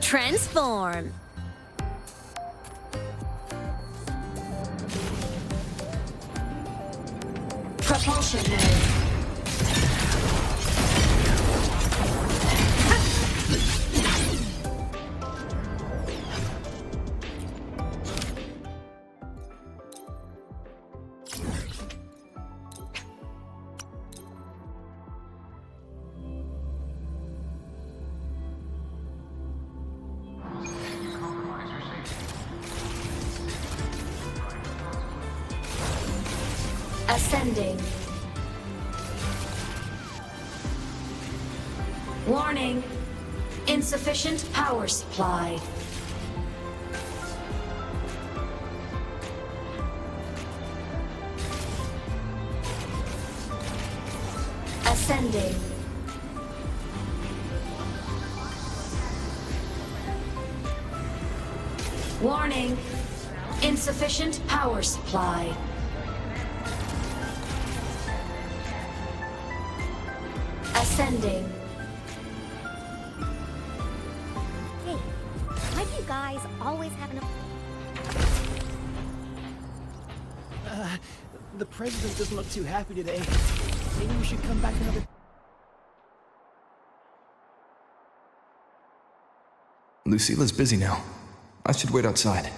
Transform. Propulsion mode. Ascending. Warning. Insufficient power supply. Ascending. Warning. Insufficient power supply. Ascending. Hey, why do you guys always have an... The president doesn't look too happy today. Maybe we should come back another... Lucilla's busy now. I should wait outside.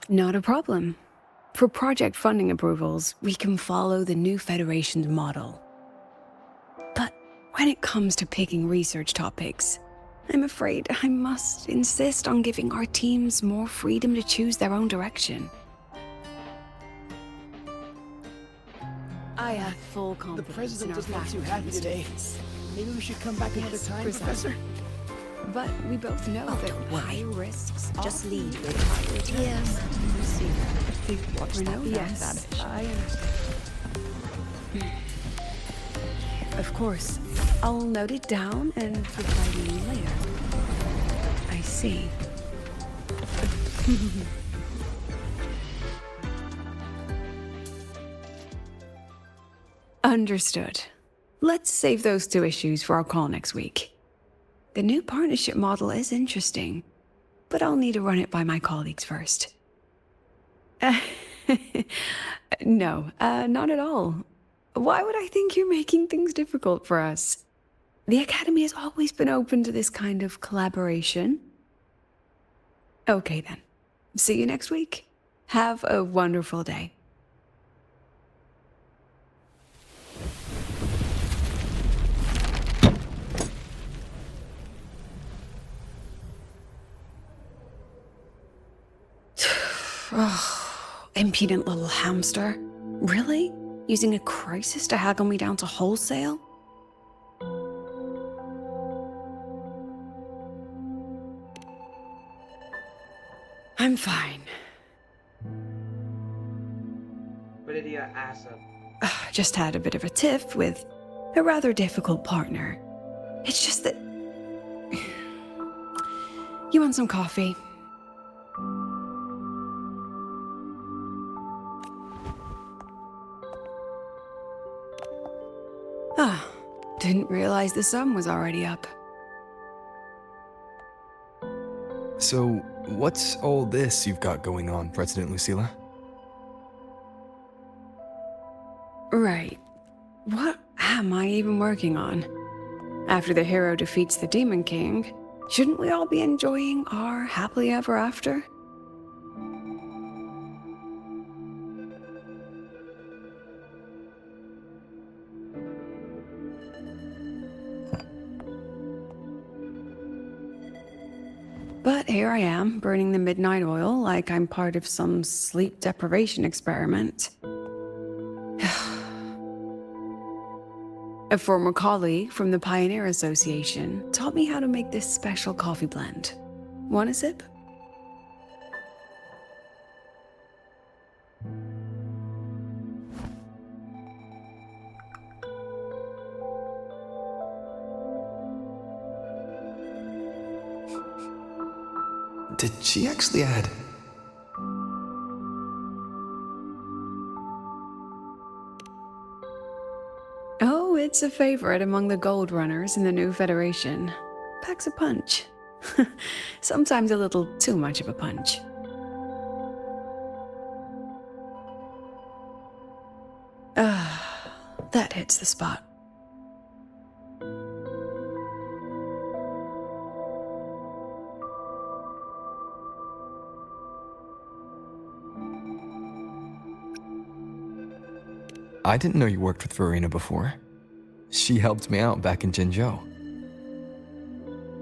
Not a problem. For project funding approvals, we can follow the new Federation's model. But when it comes to picking research topics, I'm afraid I must insist on giving our teams more freedom to choose their own direction. I have full The confidence president in our doesn't look too faculty happy and today. students. Maybe we should come back another Yes, time, precisely. Professor? But we both know that don't worry. high risks Just often lead lead with to high returns. Yes, Lucilla, watch we're that no yes, that I understand. Of course, I'll note it down and provide you later. I see. Understood. Let's save those two issues for our call next week. The new partnership model is interesting, but I'll need to run it by my colleagues first. No, not at all. Why would I think you're making things difficult for us? The Academy has always been open to this kind of collaboration. Okay then. See you next week. Have a wonderful day. Oh, impudent little hamster. Really? Using a crisis to haggle me down to wholesale? I'm fine. What did your ass up? Just had a bit of a tiff with a rather difficult partner. It's just that... You want some coffee? Ah, didn't realize the sun was already up. So, what's all this you've got going on, President Lucilla? Right. What am I even working on? After the hero defeats the Demon King, shouldn't we all be enjoying our happily ever after? But here I am, burning the midnight oil like I'm part of some sleep deprivation experiment. A former colleague from the Pioneer Association taught me how to make this special coffee blend. Want a sip? Did she actually add... Oh, it's a favorite among the Gold Runners in the new Federation. Packs a punch. Sometimes a little too much of a punch. That hits the spot. I didn't know you worked with Verena before. She helped me out back in Jinzhou.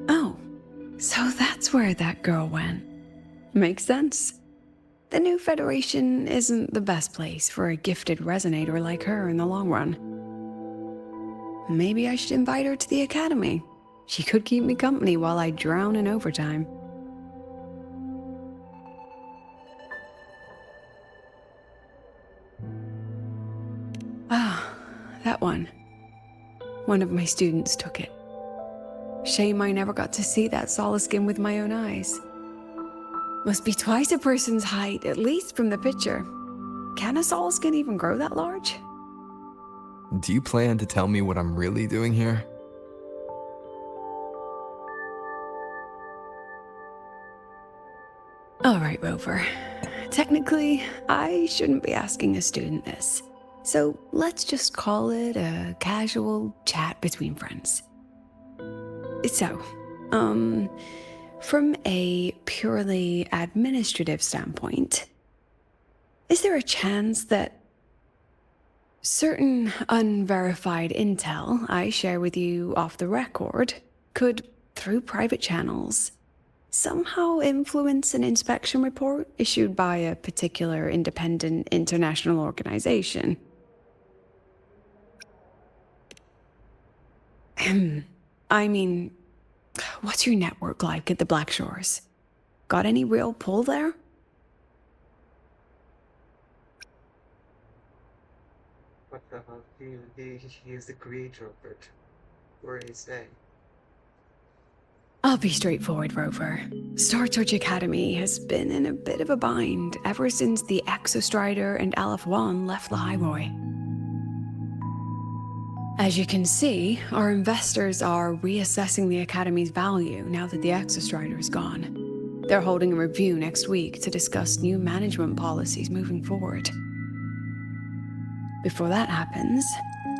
Oh, so that's where that girl went. Makes sense. The new Federation isn't the best place for a gifted resonator like her in the long run. Maybe I should invite her to the Academy. She could keep me company while I drown in overtime. Ah, that one. One of my students took it. Shame I never got to see that Solace skin with my own eyes. Must be twice a person's height, at least from the picture. Can a Solace skin even grow that large? Do you plan to tell me what I'm really doing here? All right, Rover. Technically, I shouldn't be asking a student this. So let's just call it a casual chat between friends. So, from a purely administrative standpoint, is there a chance that certain unverified intel I share with you off the record could, through private channels, somehow influence an inspection report issued by a particular independent international organization? I mean, what's your network like at the Black Shores? Got any real pull there? What the hell? He is the creator of it. What did he say? I'll be straightforward, Rover. Star Search Academy has been in a bit of a bind ever since the Exostrider and Aleph 1 left the Highway. As you can see, our investors are reassessing the Academy's value now that the Exostrider is gone. They're holding a review next week to discuss new management policies moving forward. Before that happens,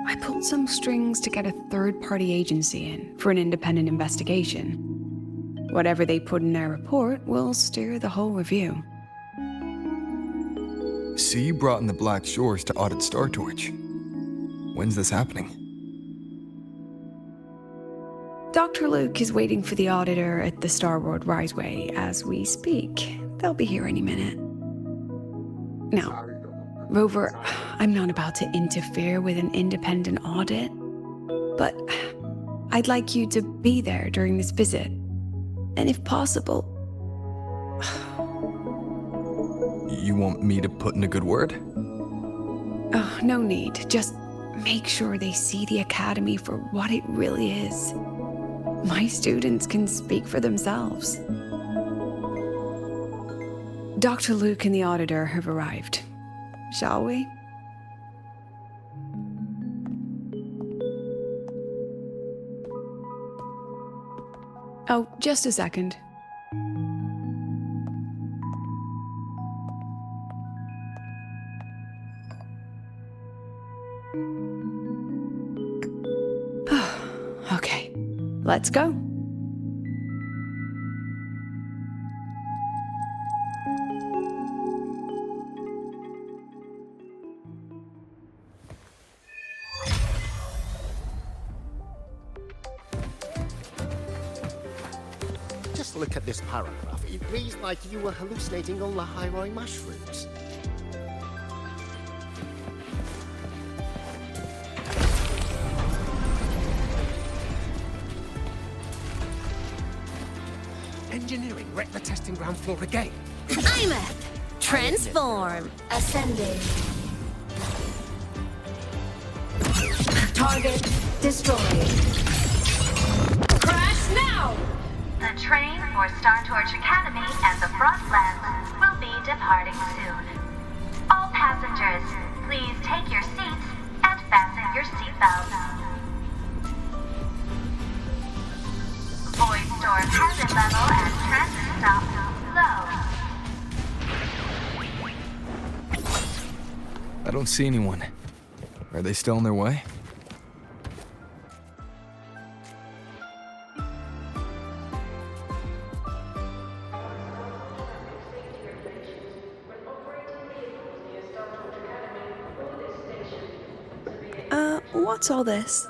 I pulled some strings to get a third-party agency in for an independent investigation. Whatever they put in their report will steer the whole review. So you brought in the Black Shores to audit Star Torch. When's this happening? Dr. Luke is waiting for the auditor at the Starworld Riseway as we speak. They'll be here any minute. Now, Sorry, Rover, Sorry. I'm not about to interfere with an independent audit, but I'd like you to be there during this visit. And if possible... You want me to put in a good word? Oh, no need. Just make sure they see the Academy for what it really is. My students can speak for themselves. Dr. Luke and the auditor have arrived. Shall we? Oh, just a second. Okay, let's go. Just look at this paragraph. It reads like you were hallucinating on the Hyroi mushrooms. Engineering wrecked the testing ground floor again. Imeth, transform. Ascending. Target destroyed. Crash now! The train for Star Torch Academy and the Frostlands will be departing soon. All passengers, please take your seats and fasten your seatbelts. Void storm hazard level and transit stop low. I don't see anyone. Are they still on their way? What's all this?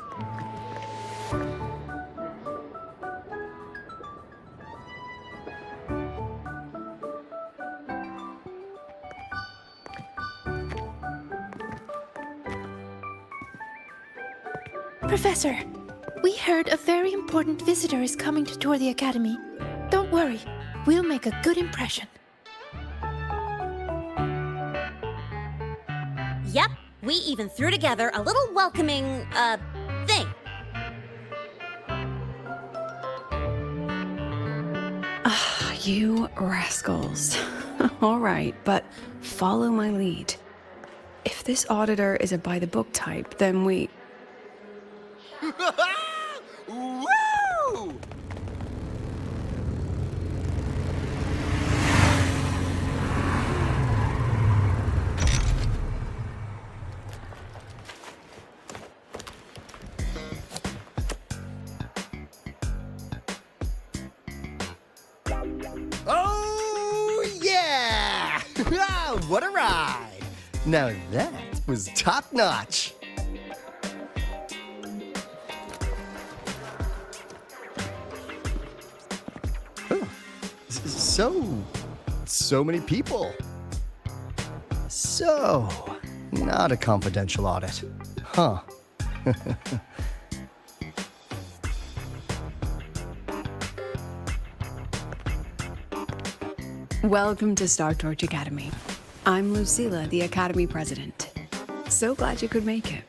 Professor, we heard a very important visitor is coming to tour the academy. Don't worry, we'll make a good impression. Yep, we even threw together a little welcoming, thing. You rascals. All right, but follow my lead. If this auditor is a by-the-book type, then we... Woo! Oh, yeah! What a ride! Now that was top-notch. So many people. So, not a confidential audit. Huh. Welcome to Star Torch Academy. I'm Lucilla, the Academy President. So glad you could make it.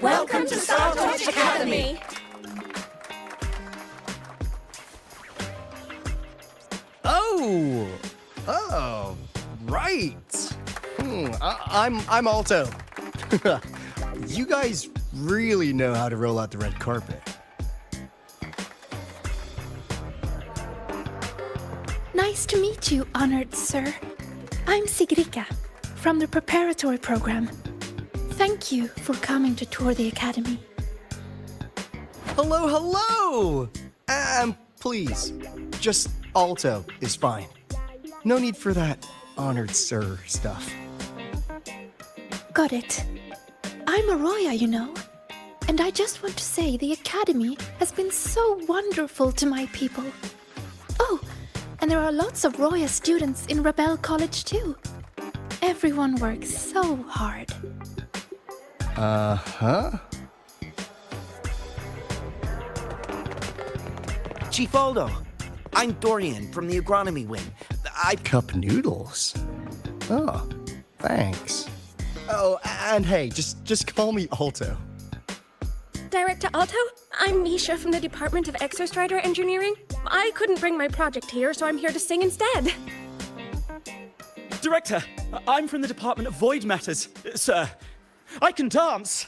Welcome to Star Torch Academy! Oh, right. I'm Alto. You guys really know how to roll out the red carpet. Nice to meet you, honored sir. I'm Sigrika, from the preparatory program. Thank you for coming to tour the academy. Hello! Please, just Alto is fine. No need for that honored sir stuff. Got it. I'm a Roya, you know. And I just want to say the academy has been so wonderful to my people. Oh, and there are lots of Roya students in Rebel College too. Everyone works so hard. Uh-huh. Chief Aldo, I'm Dorian from the agronomy wing. Cup noodles. Oh, thanks. Oh, and hey, just call me Alto. Director Alto, I'm Misha from the Department of Exostrider Engineering. I couldn't bring my project here, so I'm here to sing instead. Director, I'm from the Department of Void Matters, sir. I can dance.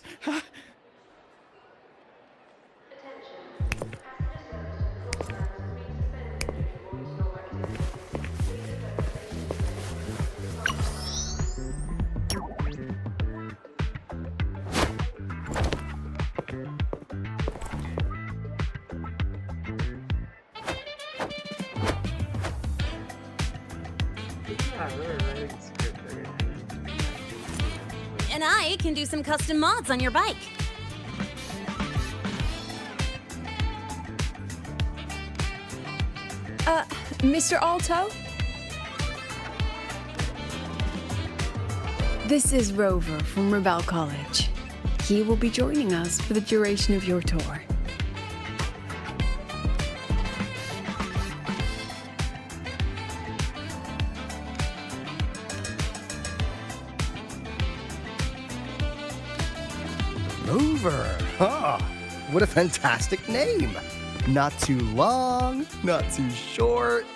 And I can do some custom mods on your bike. Mr. Alto? This is Rover from Rebel College. He will be joining us for the duration of your tour. Rover. Huh. What a fantastic name. Not too long, not too short.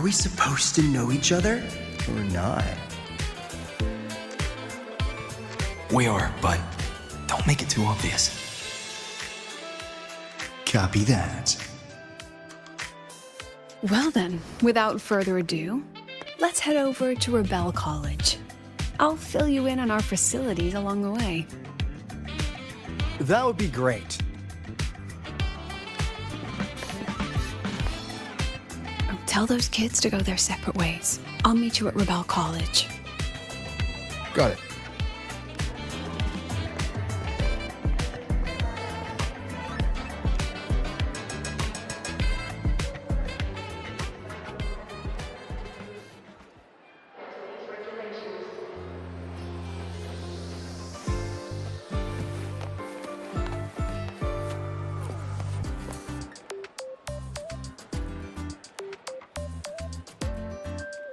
Are we supposed to know each other or not? We are, but don't make it too obvious. Copy that. Well then, without further ado, let's head over to Rebel College. I'll fill you in on our facilities along the way. That would be great. Tell those kids to go their separate ways. I'll meet you at Rebel College. Got it.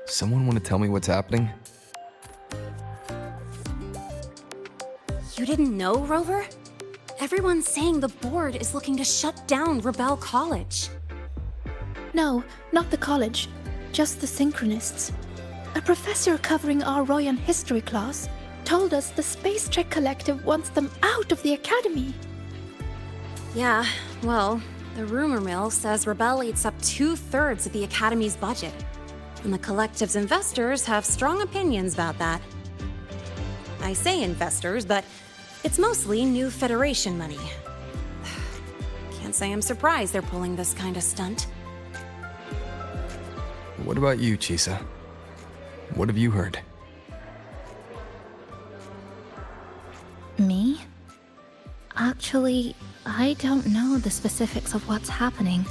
Someone want to tell me what's happening? You didn't know, Rover? Everyone's saying the board is looking to shut down Rebel College. No, not the college, just the Synchronists. A professor covering our Royan history class told us the Space Trek Collective wants them out of the academy. Yeah, well, the rumor mill says Rebel eats up 2/3 of the academy's budget. And the collective's investors have strong opinions about that. I say investors, but it's mostly new Federation money. Can't say I'm surprised they're pulling this kind of stunt. What about you, Chisa? What have you heard? Me? Actually, I don't know the specifics of what's happening.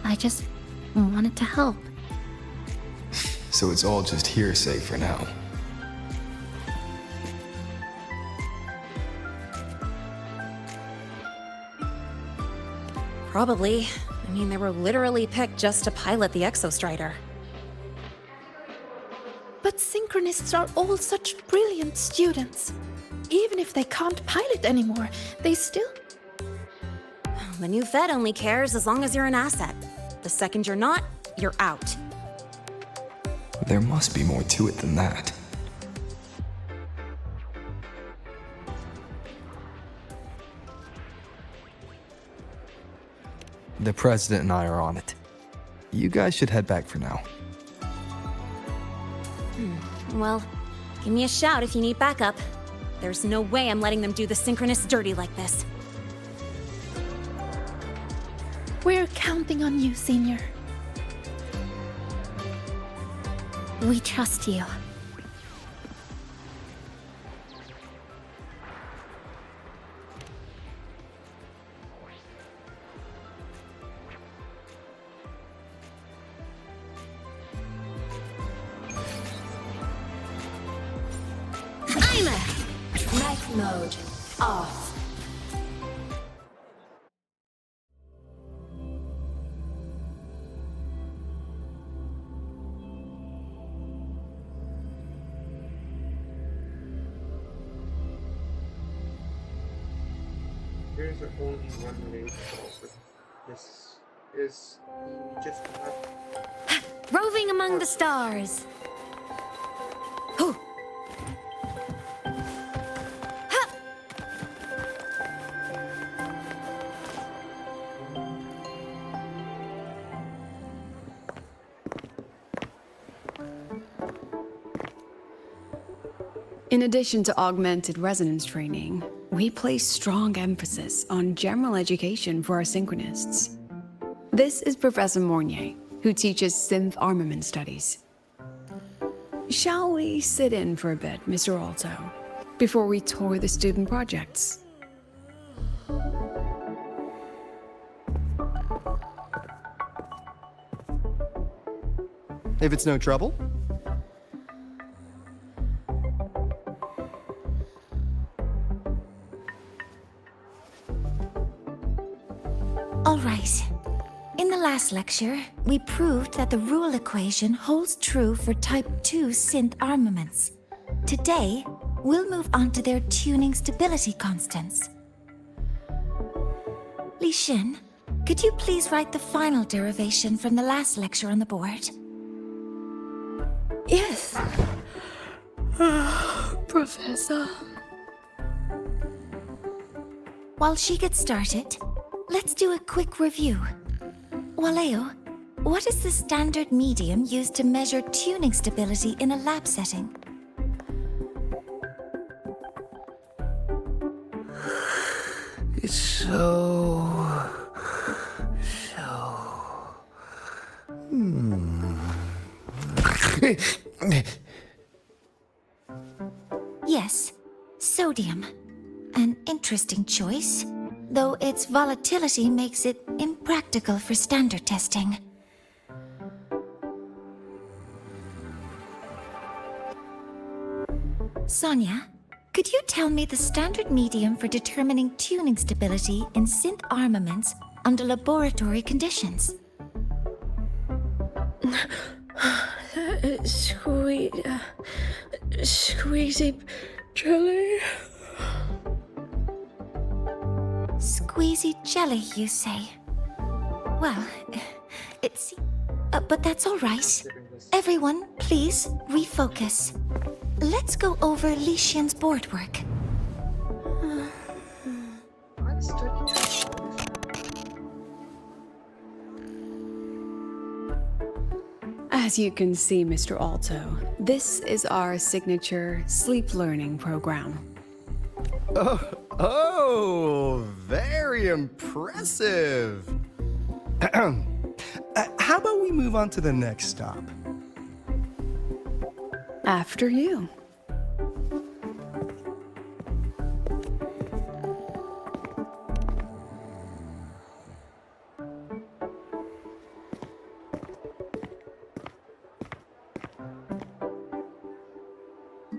I just wanted to help. So it's all just hearsay for now. Probably. I mean, they were literally picked just to pilot the Exostrider. But Synchronists are all such brilliant students. Even if they can't pilot anymore, they still... The new Fed only cares as long as you're an asset. The second you're not, you're out. There must be more to it than that. The president and I are on it. You guys should head back for now. Well, give me a shout if you need backup. There's no way I'm letting them do the Synchronists dirty like this. We're counting on you, Senior. We trust you. Night mode off. There's only one way to solve it. This is just not... Roving among the stars. Whew. In addition to augmented resonance training, we place strong emphasis on general education for our Synchronists. This is Professor Mornier, who teaches synth armament studies. Shall we sit in for a bit, Mr. Alto, before we tour the student projects? If it's no trouble. All right. In the last lecture, we proved that the rule equation holds true for Type 2 synth armaments. Today, we'll move on to their tuning stability constants. Li Xin, could you please write the final derivation from the last lecture on the board? Yes. Professor. While she gets started, let's do a quick review. Waleo, what is the standard medium used to measure tuning stability in a lab setting? It's so... Yes, sodium. An interesting choice, though its volatility makes it impractical for standard testing. Sonia, could you tell me the standard medium for determining tuning stability in synth armaments under laboratory conditions? Squeezy jelly. Squeezy jelly, you say? Well, it's... but that's all right. Everyone, please refocus. Let's go over Lician's board work. I'm studying. As you can see, Mr. Alto, this is our signature sleep learning program. Oh, very impressive. How about we move on to the next stop? After you.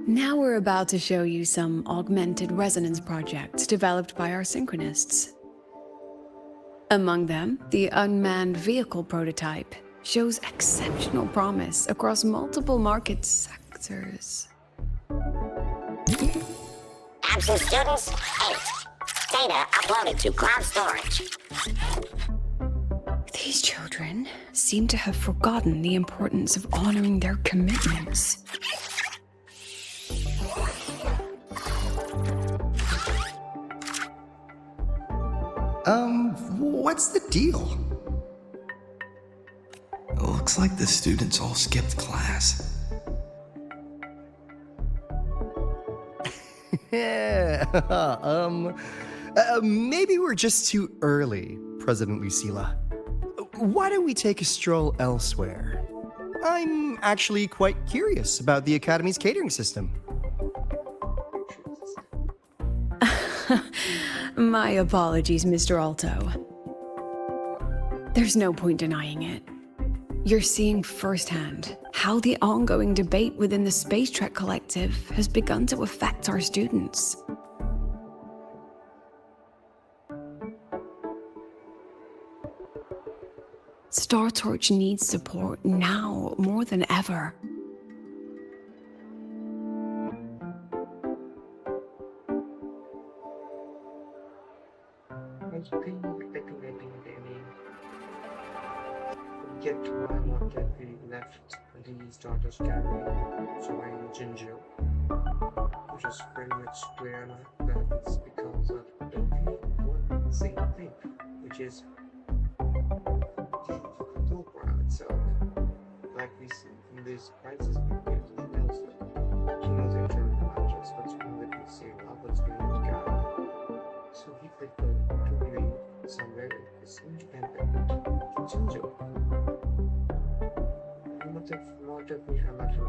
Now we're about to show you some augmented resonance projects developed by our synchronists. Among them, the unmanned vehicle prototype shows exceptional promise across multiple market sectors. Absent students, 8. Data uploaded to cloud storage. These children seem to have forgotten the importance of honoring their commitments. What's the deal? Looks like the students all skipped class. Yeah, maybe we're just too early, President Lucilla. Why don't we take a stroll elsewhere? I'm actually quite curious about the Academy's catering system. My apologies, Mr. Alto. There's no point denying it. You're seeing firsthand how the ongoing debate within the Space Trek Collective has begun to affect our students. Star Torch needs support now more than ever. I think they get why not that we left the starters gallery joining Jinjo, which is pretty much clear now that it's because of one single thing, which is the program itself. Like we see in this crisis, she knows the internal matches, what's going with the same love, what's going with the guy. So he preferred to remain somewhere is independent. Jinjo. Not of me, I'm not sure.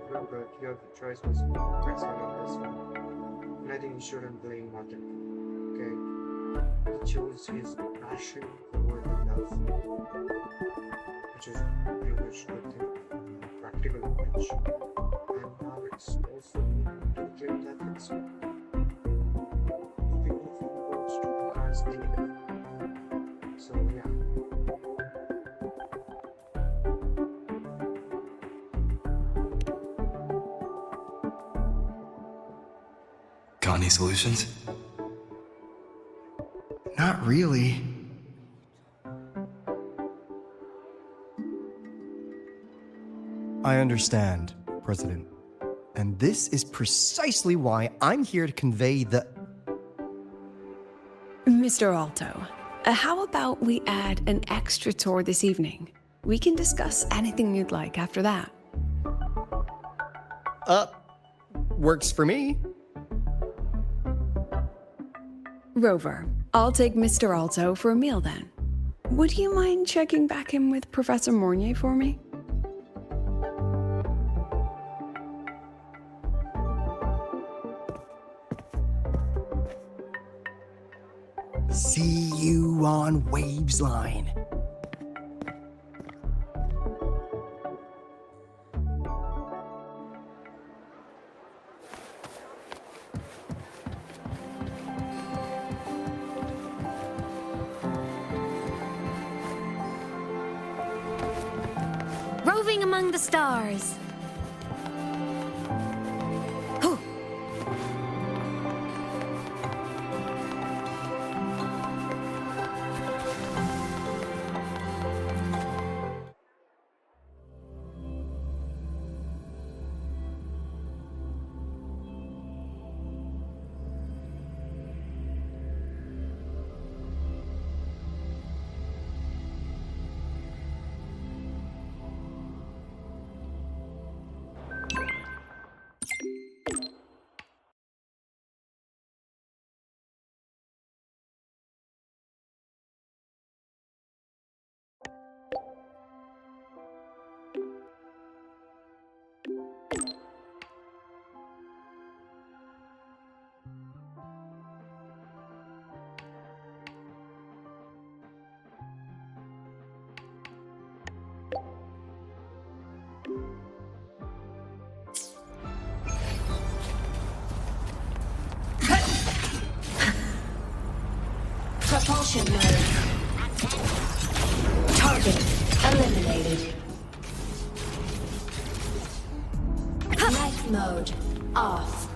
Remember, your choice was excellent on this one. And I think you shouldn't blame Martin. Okay? He chose his passion over the love. Which is pretty much good thing. Practical knowledge. And now it's also to claim that it's so yeah. Got any solutions? Not really. I understand, President. And this is precisely why I'm here to convey the... Mr. Alto, how about we add an extra tour this evening? We can discuss anything you'd like after that. Works for me. Rover, I'll take Mr. Alto for a meal then. Would you mind checking back in with Professor Mornier for me? See you on Waves Line. Roving among the stars. Propulsion mode. Target eliminated. Life mode off.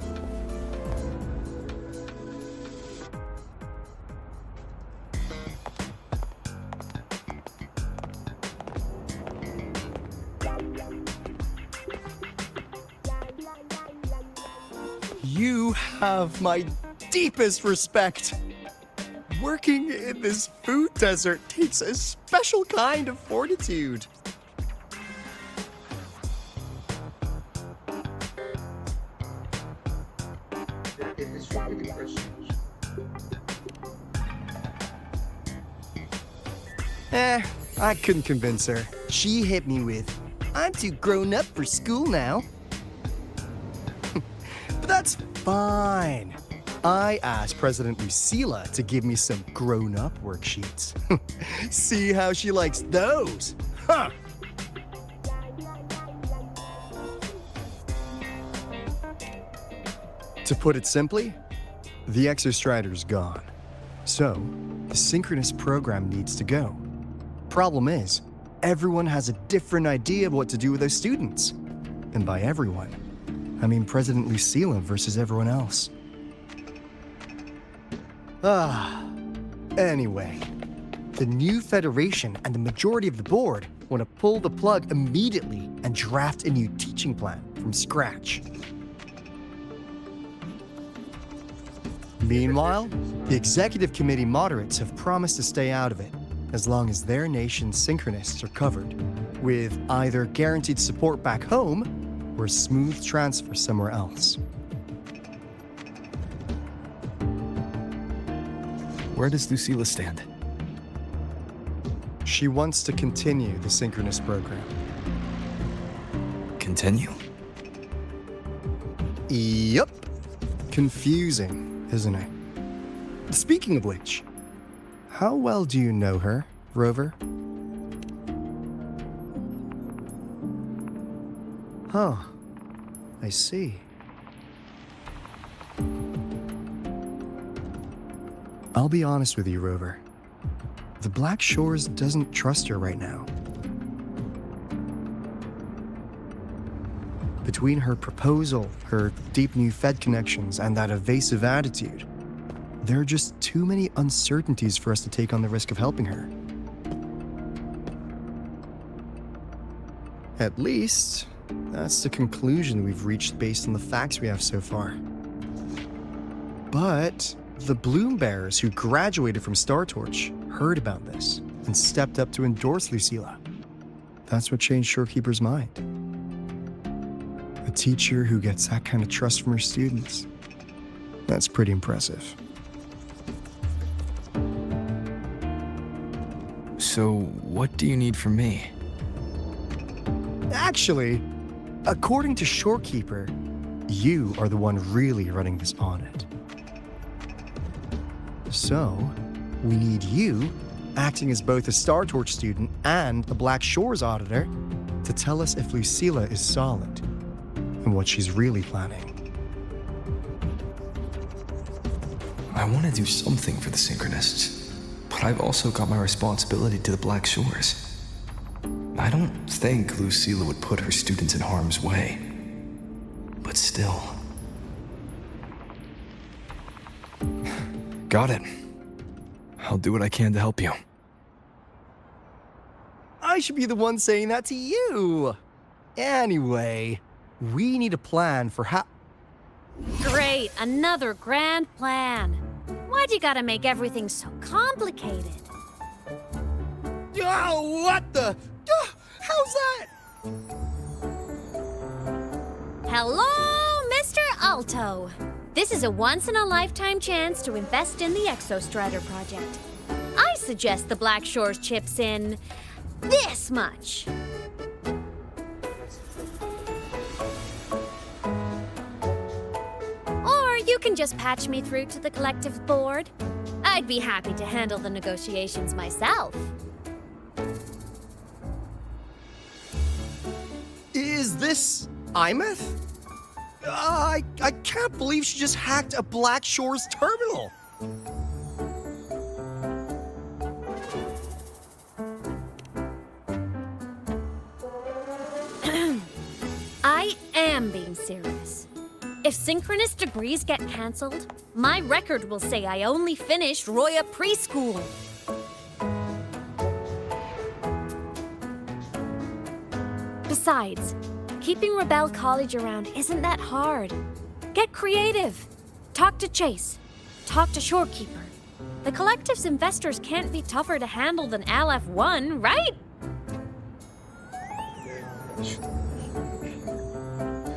You have my deepest respect. Working in this food desert takes a special kind of fortitude. It is really questions. I couldn't convince her. She hit me with, "I'm too grown up for school now." But that's fine. I asked President Lucilla to give me some grown-up worksheets. See how she likes those, huh? To put it simply, the Exostrider's gone. So, the synchronous program needs to go. Problem is, everyone has a different idea of what to do with those students. And by everyone, I mean President Lucilla versus everyone else. Anyway, the new Federation and the majority of the board want to pull the plug immediately and draft a new teaching plan from scratch. Meanwhile, the executive committee moderates have promised to stay out of it as long as their nation's synchronists are covered, with either guaranteed support back home or a smooth transfer somewhere else. Where does Lucilla stand? She wants to continue the synchronous program. Continue? Yup. Confusing, isn't it? Speaking of which, how well do you know her, Rover? Huh. I see. I'll be honest with you, Rover. The Black Shores doesn't trust her right now. Between her proposal, her deep new Fed connections, and that evasive attitude, there are just too many uncertainties for us to take on the risk of helping her. At least, That's the conclusion we've reached based on the facts we have so far. But the Bloom Bearers who graduated from StarTorch heard about this and stepped up to endorse Lucilla. That's what changed Shorekeeper's mind. A teacher who gets that kind of trust from her students. That's pretty impressive. So, what do you need from me? Actually, according to Shorekeeper, you are the one really running this audit. So, we need you, acting as both a StarTorch student and a Black Shores auditor, to tell us if Lucilla is solid and what she's really planning. I want to do something for the Synchronists, but I've also got my responsibility to the Black Shores. I don't think Lucilla would put her students in harm's way, but still. Got it. I'll do what I can to help you. I should be the one saying that to you. Anyway, we need a plan for how... Great, another grand plan. Why'd you gotta make everything so complicated? Oh, what the... how's that? Hello, Mr. Alto. This is a once-in-a-lifetime chance to invest in the Exostrider project. I suggest the Black Shores chips in this much. Or you can just patch me through to the collective board. I'd be happy to handle the negotiations myself. Is this Imeth? I can't believe she just hacked a Black Shores terminal. I am being serious. If synchronous degrees get cancelled, my record will say I only finished Roya Preschool. Besides, keeping Rebel College around isn't that hard. Get creative. Talk to Chase. Talk to Shorekeeper. The collective's investors can't be tougher to handle than LF1, right?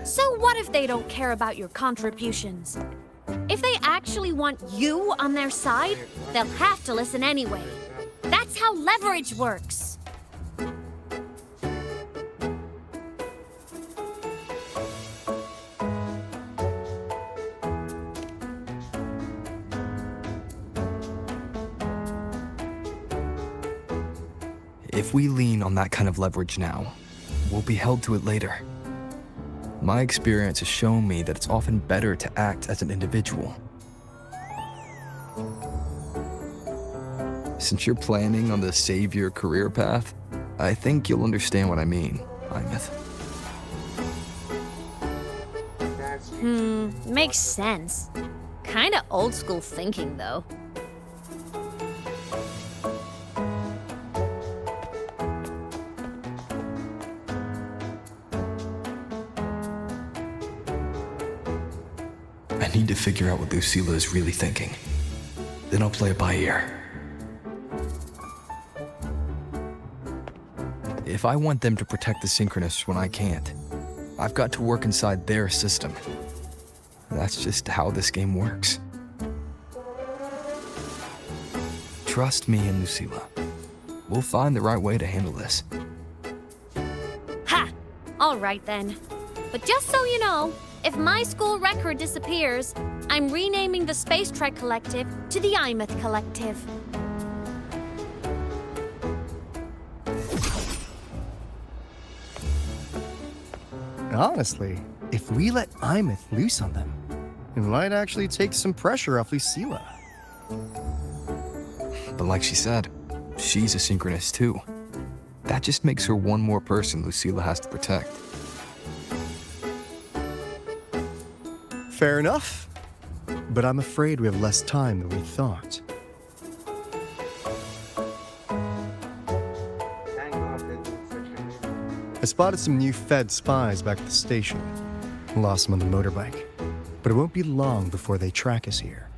So what if they don't care about your contributions? If they actually want you on their side, they'll have to listen anyway. That's how leverage works. If we lean on that kind of leverage now, we'll be held to it later. My experience has shown me that it's often better to act as an individual. Since you're planning on the savior career path, I think you'll understand what I mean, Imeth. Makes sense. Kinda old school thinking, though. I need to figure out what Lucilla is really thinking. Then I'll play it by ear. If I want them to protect the Synchronists when I can't, I've got to work inside their system. That's just how this game works. Trust me and Lucilla. We'll find the right way to handle this. Ha! All right then. But just so you know, if my school record disappears, I'm renaming the Space Trek Collective to the Imeth Collective. Honestly, if we let Imeth loose on them, it might actually take some pressure off Lucilla. But like she said, she's a synchronist too. That just makes her one more person Lucilla has to protect. Fair enough. But I'm afraid we have less time than we thought. spotted some new Fed spies back at the station. Lost them on the motorbike. But it won't be long before they track us here.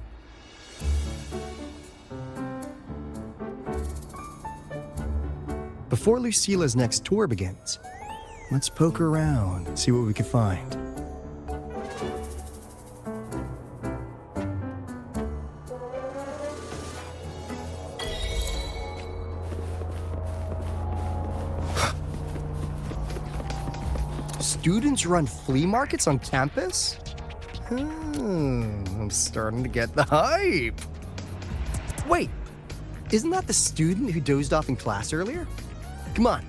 Before Lucilla's next tour begins, let's poke around and see what we can find. Students run flea markets on campus? I'm starting to get the hype. Wait, isn't that the student who dozed off in class earlier? Come on,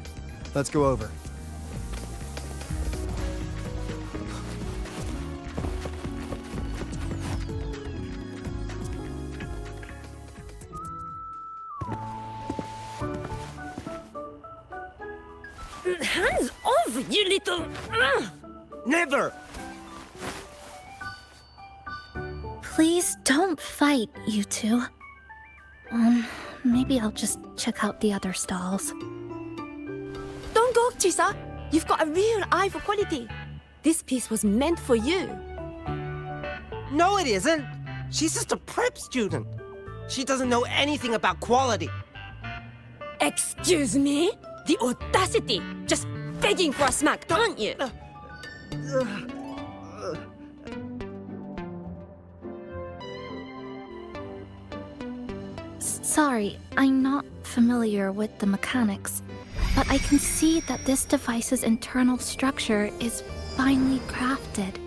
let's go over. Hands off, you little... Never! Please don't fight, you two. Maybe I'll just check out the other stalls. Don't go, Chisa. You've got a real eye for quality. This piece was meant for you. No, it isn't. She's just a prep student. She doesn't know anything about quality. Excuse me? The audacity! Just begging for a smack, aren't you? Sorry, I'm not familiar with the mechanics, but I can see that this device's internal structure is finely crafted.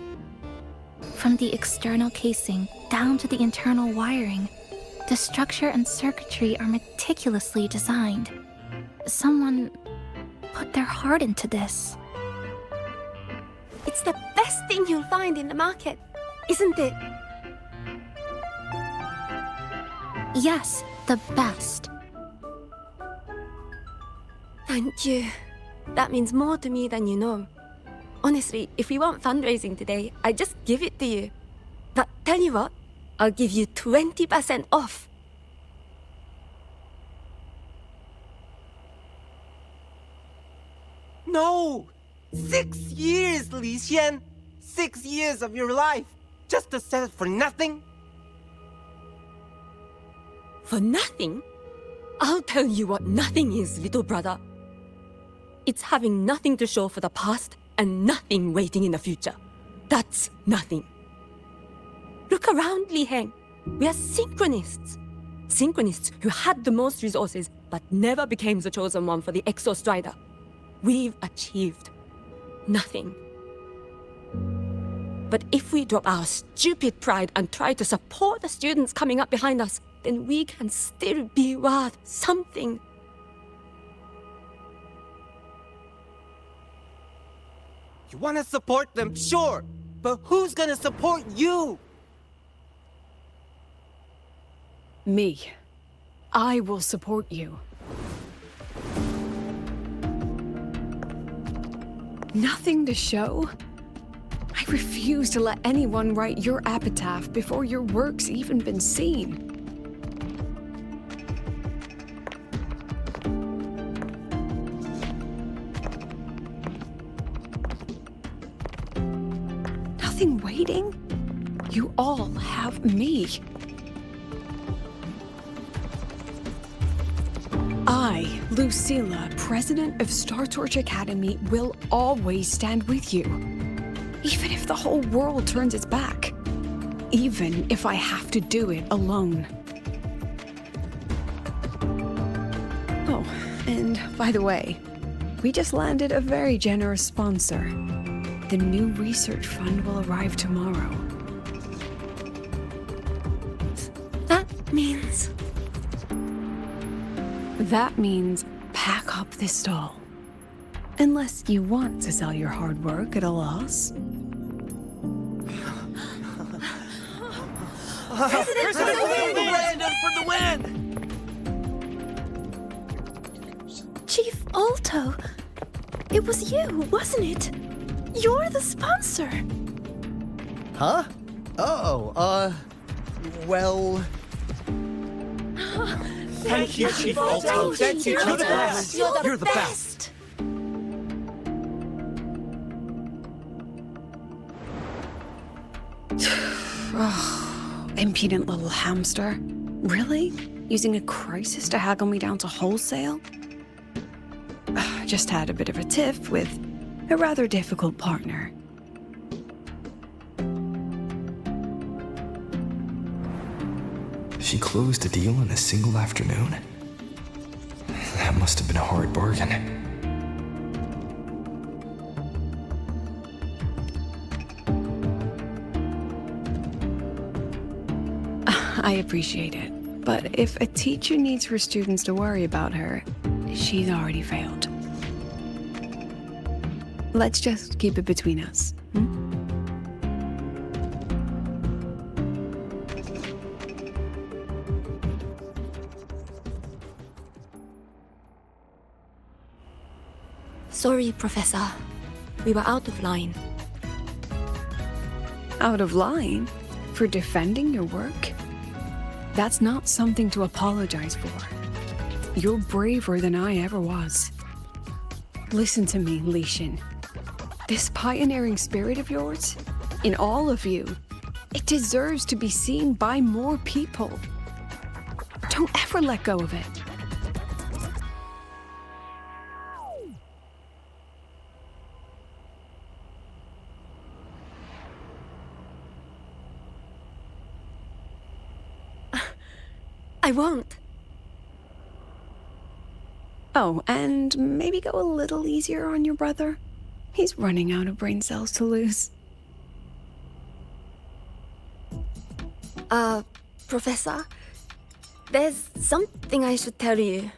From the external casing down to the internal wiring, the structure and circuitry are meticulously designed. Someone put their heart into this. It's the best thing you'll find in the market, isn't it? Yes, the best. Thank you. That means more to me than you know. Honestly, if we want fundraising today, I'd just give it to you. But tell you what, I'll give you 20% off. No! 6 years, Li Xian! 6 years of your life! Just to sell it for nothing? For nothing? I'll tell you what nothing is, little brother. It's having nothing to show for the past and nothing waiting in the future. That's nothing. Look around, Li Heng. We are synchronists. Synchronists who had the most resources but never became the chosen one for the Exo Strider. We've achieved nothing. But if we drop our stupid pride and try to support the students coming up behind us, then we can still be worth something. You want to support them, sure, but who's gonna support you? Me. I will support you. Nothing to show? I refuse to let anyone write your epitaph before your work's even been seen. Nothing waiting? You all have me. I, Lucilla, president of Star Torch Academy, will always stand with you. Even if the whole world turns its back. Even if I have to do it alone. Oh, and by the way, we just landed a very generous sponsor. The new research fund will arrive tomorrow. That means... That means pack up this stall. Unless you want to sell your hard work at a loss. Brandon for the win! Chief Alto, it was you, wasn't it? You're the sponsor. Huh? Oh, well... Thank you, Chief Alto. Thank you, You're the best. You're the best. Oh, impudent little hamster. Really? Using a crisis to haggle me down to wholesale? Just had a bit of a tiff with a rather difficult partner. She closed a deal in a single afternoon? That must have been a hard bargain. I appreciate it, but if a teacher needs her students to worry about her, she's already failed. Let's just keep it between us. Sorry, Professor. We were out of line. Out of line? For defending your work? That's not something to apologize for. You're braver than I ever was. Listen to me, Li Xin. This pioneering spirit of yours, in all of you, it deserves to be seen by more people. Don't ever let go of it. I won't. Oh, and maybe go a little easier on your brother. He's running out of brain cells to lose. Professor, there's something I should tell you.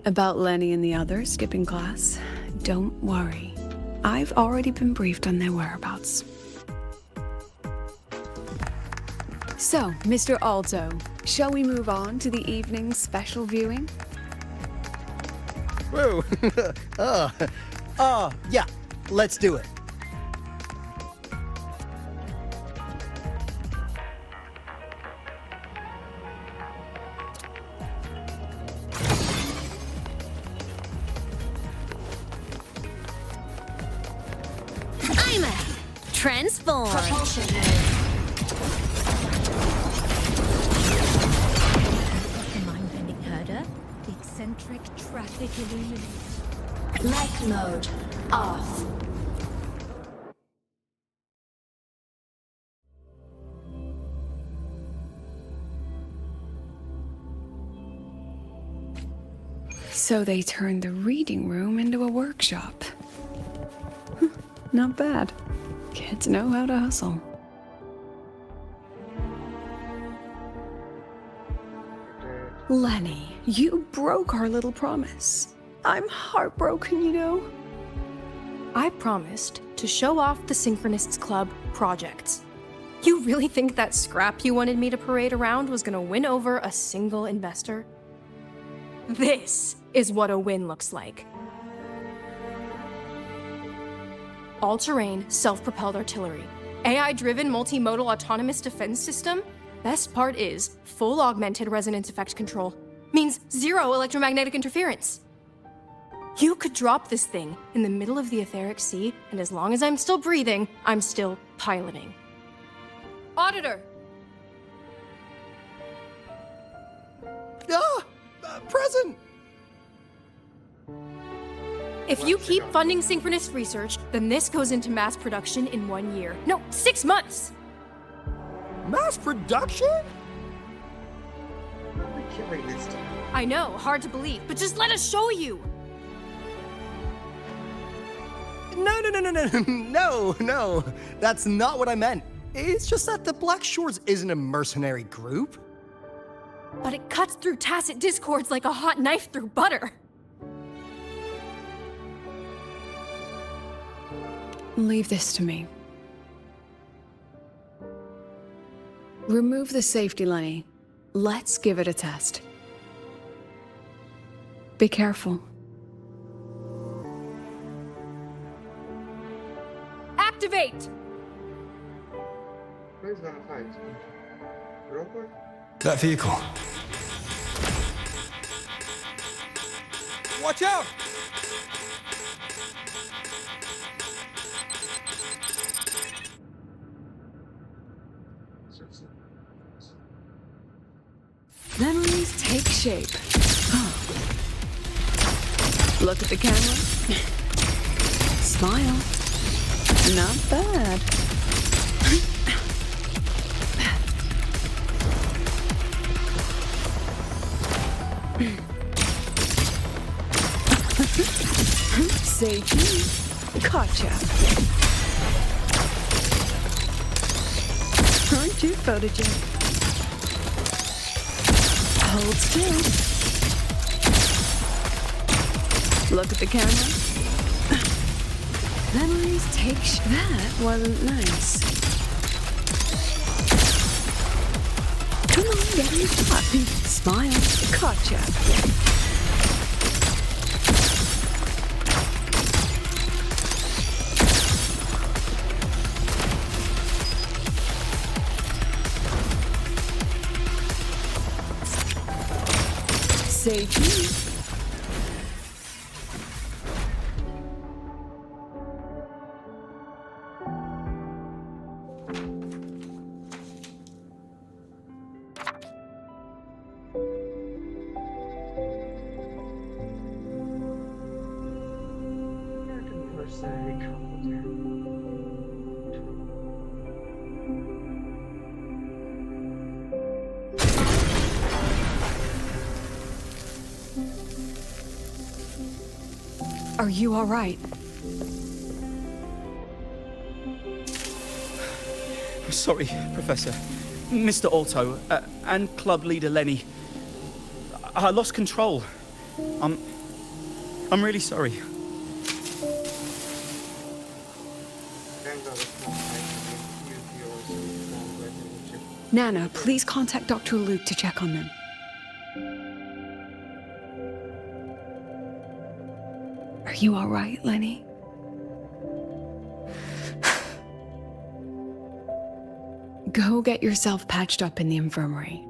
About Lenny and the others skipping class? Don't worry. I've already been briefed on their whereabouts. So, Mr. Alto, shall we move on to the evening's special viewing? Whoa. Yeah, let's do it. I'm a transform. Propulsion mode. The mind-bending herder, the eccentric traffic illuminator. Light mode off. So they turned the reading room into a workshop. Not bad. Kids know how to hustle. Lenny, you broke our little promise. I'm heartbroken, you know. I promised to show off the Synchronists Club projects. You really think that scrap you wanted me to parade around was gonna win over a single investor? This is what a win looks like. All-terrain, self-propelled artillery. AI-driven multimodal autonomous defense system. Best part is, full augmented resonance effect control. Means zero electromagnetic interference. You could drop this thing in the middle of the etheric sea, and as long as I'm still breathing, I'm still piloting. Auditor! Present! If you keep funding synchronous research, then this goes into mass production in 1 year. No, 6 months! Mass production? We're killing this time. I know, hard to believe, but just let us show you! No. That's not what I meant. It's just that the Black Shores isn't a mercenary group. But it cuts through tacit discords like a hot knife through butter. Leave this to me. Remove the safety, Lenny. Let's give it a test. Be careful. Activate! Who's gonna fight? Robot? That vehicle. Watch out! Memories take shape. Look at the camera. Smile. Not bad. Say cheese. Gotcha. Aren't you photogenic? Hold still. Look at the camera. Memories take that wasn't nice. Come on, get in the shot. Smile. Gotcha. Say cheese. Are you all right? Sorry, Professor. Mr. Alto, and club leader Lenny. I lost control. I'm really sorry. Nana, please contact Dr. Luke to check on them. Are you all right, Lenny? Go get yourself patched up in the infirmary.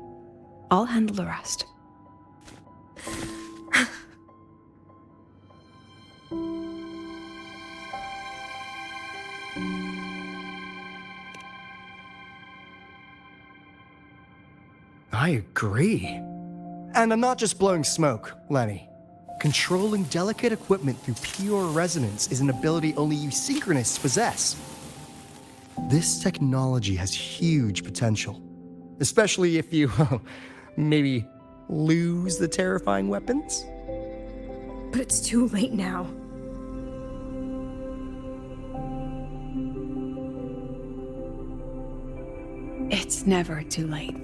I'll handle the rest. I agree. And I'm not just blowing smoke, Lenny. Controlling delicate equipment through pure resonance is an ability only you synchronists possess. This technology has huge potential, especially if you, maybe lose the terrifying weapons? But it's too late now. It's never too late.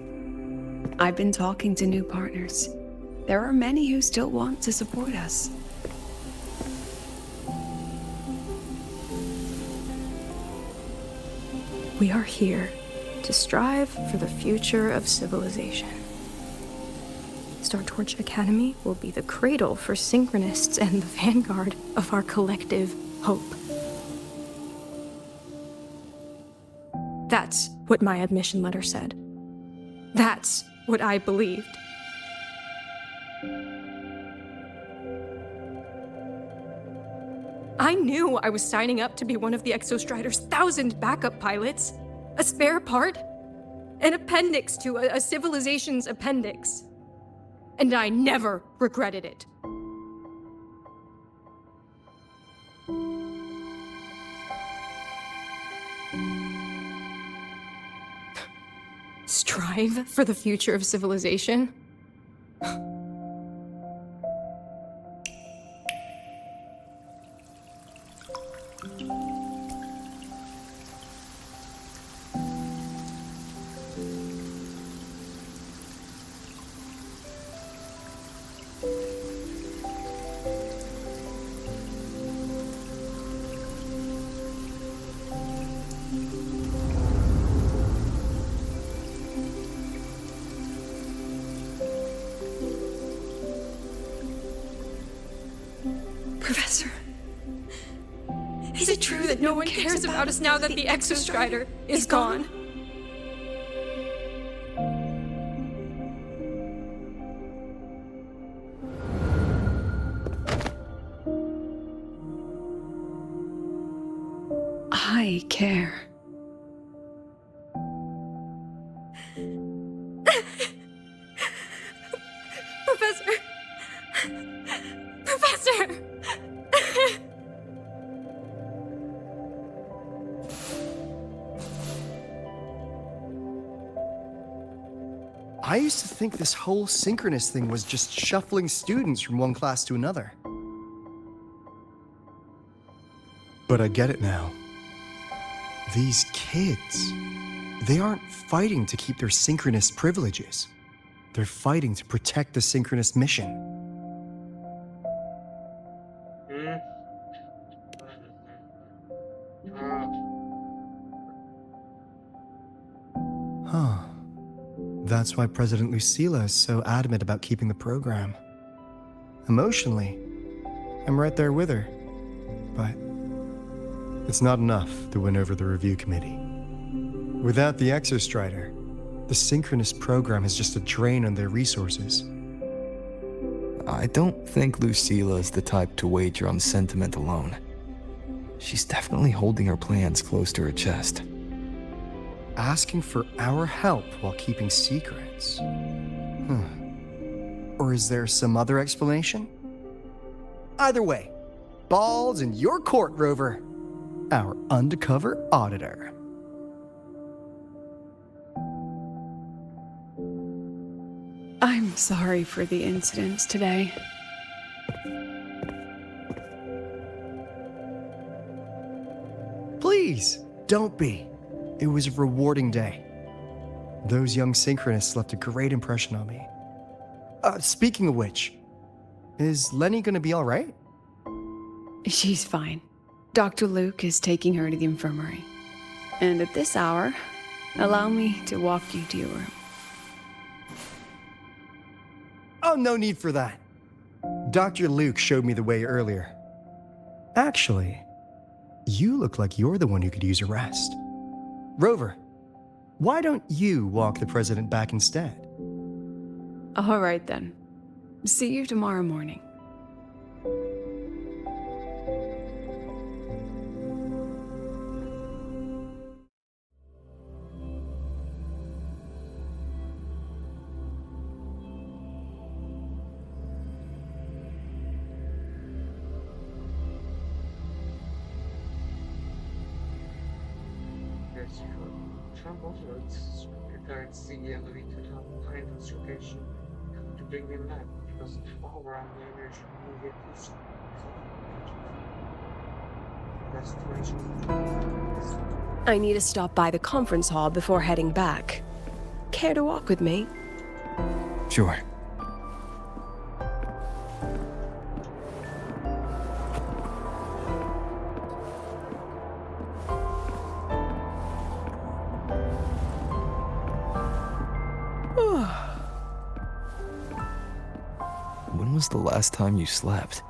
I've been talking to new partners. There are many who still want to support us. We are here to strive for the future of civilization. Star Torch Academy will be the cradle for synchronists and the vanguard of our collective hope. That's what my admission letter said. That's what I believed. I knew I was signing up to be one of the Exostrider's 1,000 backup pilots, a spare part, an appendix to a civilization's appendix. And I never regretted it. Strive for the future of civilization? Professor, is it true that no one cares about us now that the Exostrider is gone? I care. I used to think this whole synchronous thing was just shuffling students from one class to another. But I get it now. These kids, they aren't fighting to keep their synchronous privileges. They're fighting to protect the synchronous mission. Huh. That's why President Lucilla is so adamant about keeping the program. Emotionally, I'm right there with her. But it's not enough to win over the review committee. Without the Exostrider, the synchronous program is just a drain on their resources. I don't think Lucilla is the type to wager on sentiment alone. She's definitely holding her plans close to her chest. Asking for our help while keeping secrets? Or is there some other explanation? Either way, ball's in your court, Rover. Our undercover auditor. I'm sorry for the incidents today. Please, don't be. It was a rewarding day. Those young synchronists left a great impression on me. Speaking of which, is Lenny gonna be all right? She's fine. Dr. Luke is taking her to the infirmary. And at this hour, allow me to walk you to your room. Oh, no need for that. Dr. Luke showed me the way earlier. Actually, you look like you're the one who could use a rest. Rover, why don't you walk the president back instead? All right then. See you tomorrow morning. Trump also regards the ability to help find his location to bring him back because all around the energy will get used to. I need to stop by the conference hall before heading back. Care to walk with me? Sure. When was the last time you slept?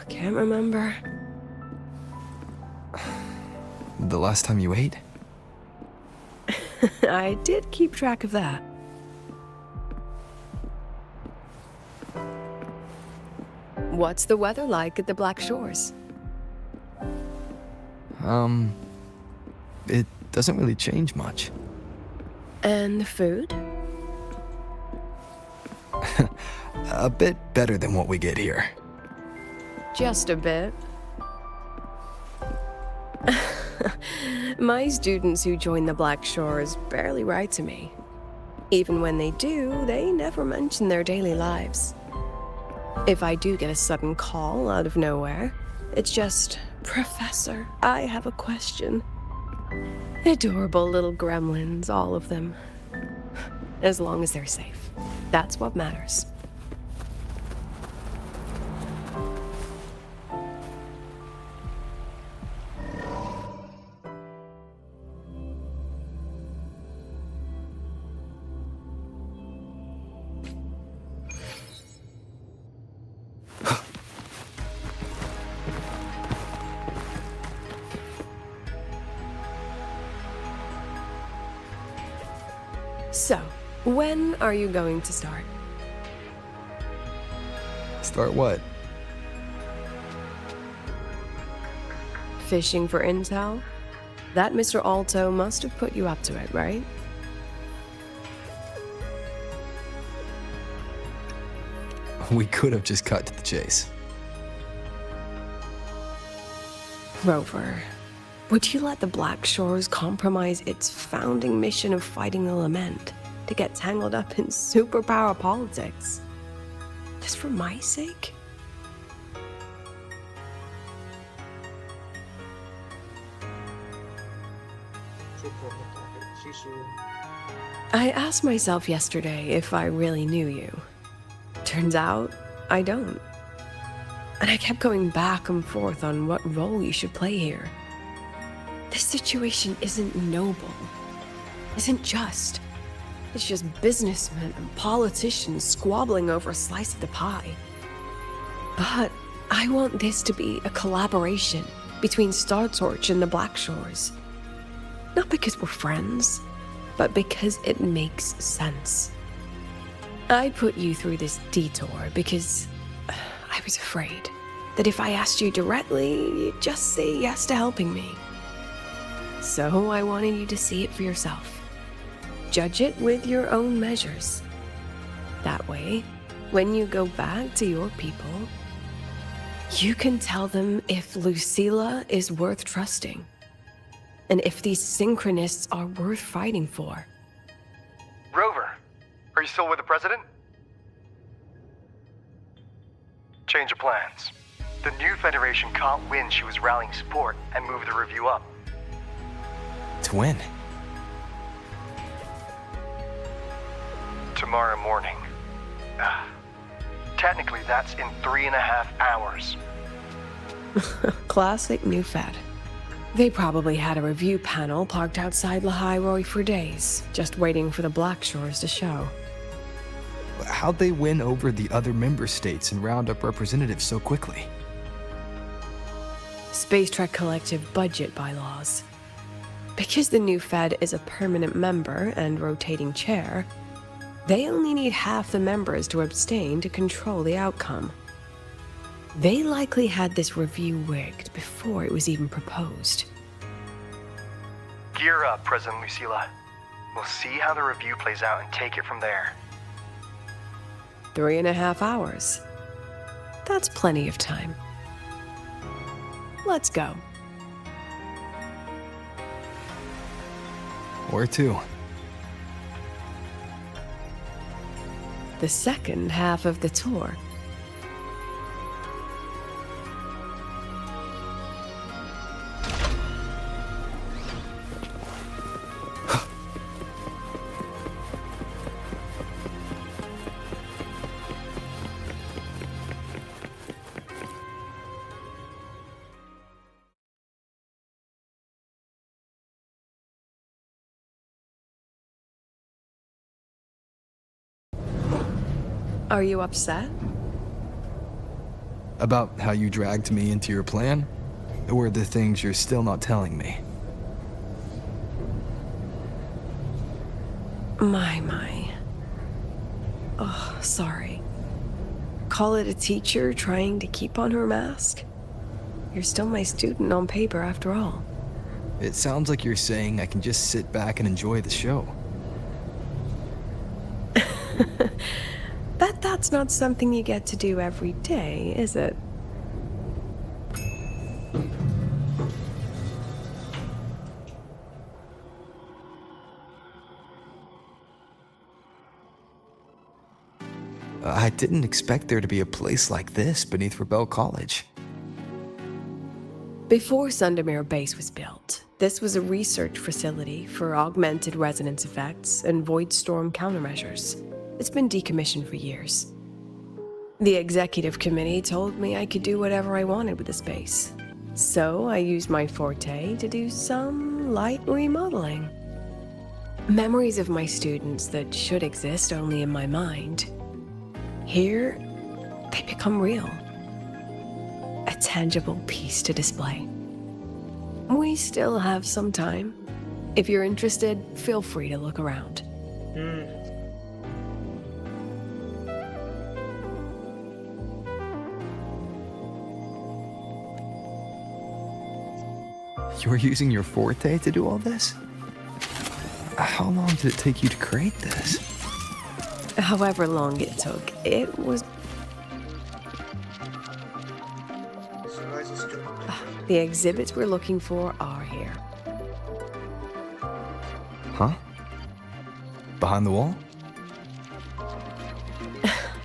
Can't remember. The last time you ate? I did keep track of that. What's the weather like at the Black Shores? It doesn't really change much. And the food? A bit better than what we get here. Just a bit. My students who join the Black Shores barely write to me. Even when they do, they never mention their daily lives. If I do get a sudden call out of nowhere, it's just, "Professor, I have a question." Adorable little gremlins, all of them. As long as they're safe. That's what matters. So, when are you going to start? Start what? Fishing for intel? That Mr. Alto must have put you up to it, right? We could have just cut to the chase. Rover, Would you let the Black Shores compromise its founding mission of fighting the Lament to get tangled up in superpower politics? Just for my sake? I asked myself yesterday if I really knew you. Turns out, I don't. And I kept going back and forth on what role you should play here. This situation isn't noble, isn't just. It's just businessmen and politicians squabbling over a slice of the pie. But I want this to be a collaboration between Star Torch and the Black Shores. Not because we're friends, but because it makes sense. I put you through this detour because I was afraid that if I asked you directly, you'd just say yes to helping me. So I wanted you to see it for yourself. Judge it with your own measures. That way, when you go back to your people, you can tell them if Lucilla is worth trusting, and if these synchronists are worth fighting for. Rover, are you still with the president? Change of plans. The new Federation caught wind she was rallying support and moved the review up. To when? Tomorrow morning. Technically, that's in 3.5 hours. Classic New Fed. They probably had a review panel parked outside Lahai for days, just waiting for the Black Shores to show. How'd they win over the other member states and round up representatives so quickly? Space Trek Collective budget bylaws. Because the new Fed is a permanent member and rotating chair, they only need half the members to abstain to control the outcome. They likely had this review rigged before it was even proposed. Gear up, President Lucilla. We'll see how the review plays out and take it from there. 3.5 hours. That's plenty of time. Let's go. Where to? The second half of the tour. Are you upset? About how you dragged me into your plan? Or the things you're still not telling me? My. Oh, sorry. Call it a teacher trying to keep on her mask? You're still my student on paper after all. It sounds like you're saying I can just sit back and enjoy the show. That's not something you get to do every day, is it? I didn't expect there to be a place like this beneath Rebel College. Before Sundermere Base was built, this was a research facility for augmented resonance effects and void storm countermeasures. It's been decommissioned for years. The executive committee told me I could do whatever I wanted with the space. So I used my forte to do some light remodeling. Memories of my students that should exist only in my mind. Here, they become real. A tangible piece to display. We still have some time. If you're interested, feel free to look around. You were using your forte to do all this? How long did it take you to create this? However long it took, it was... The exhibits we're looking for are here. here. Huh? Behind the wall?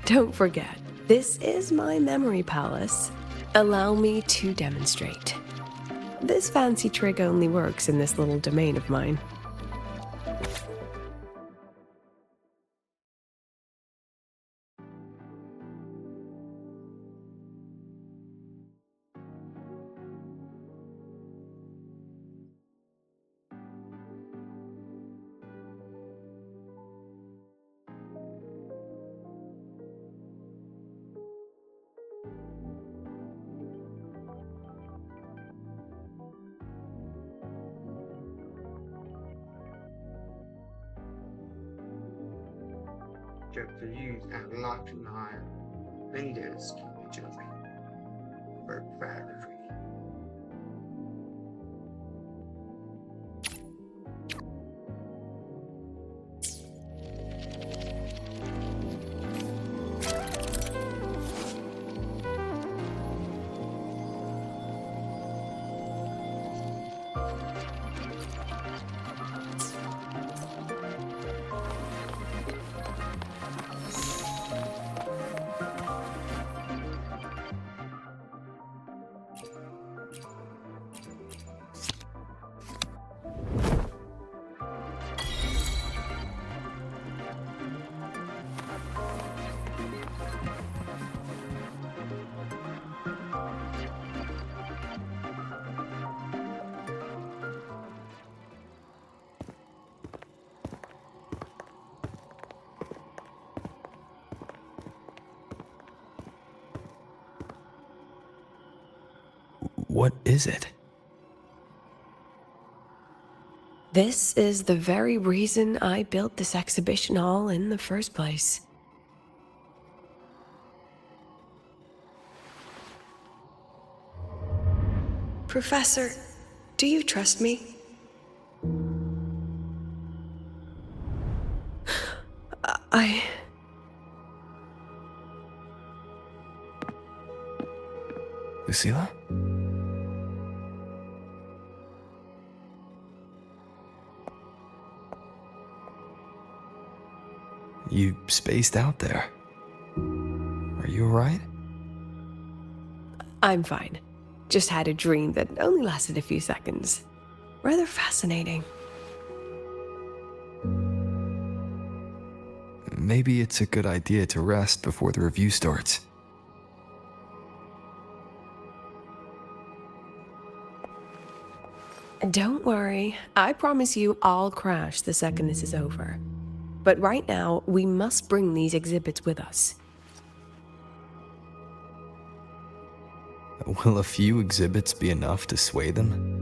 Don't forget, this is my memory palace. Allow me to demonstrate. This fancy trick only works in this little domain of mine. Get to use and lock my windows immediately. Very. What is it? This is the very reason I built this exhibition hall in the first place. Professor, do you trust me? Lucilla? You spaced out there. Are you alright? I'm fine. Just had a dream that only lasted a few seconds. Rather fascinating. Maybe it's a good idea to rest before the review starts. Don't worry. I promise you I'll crash the second this is over. But right now, we must bring these exhibits with us. Will a few exhibits be enough to sway them?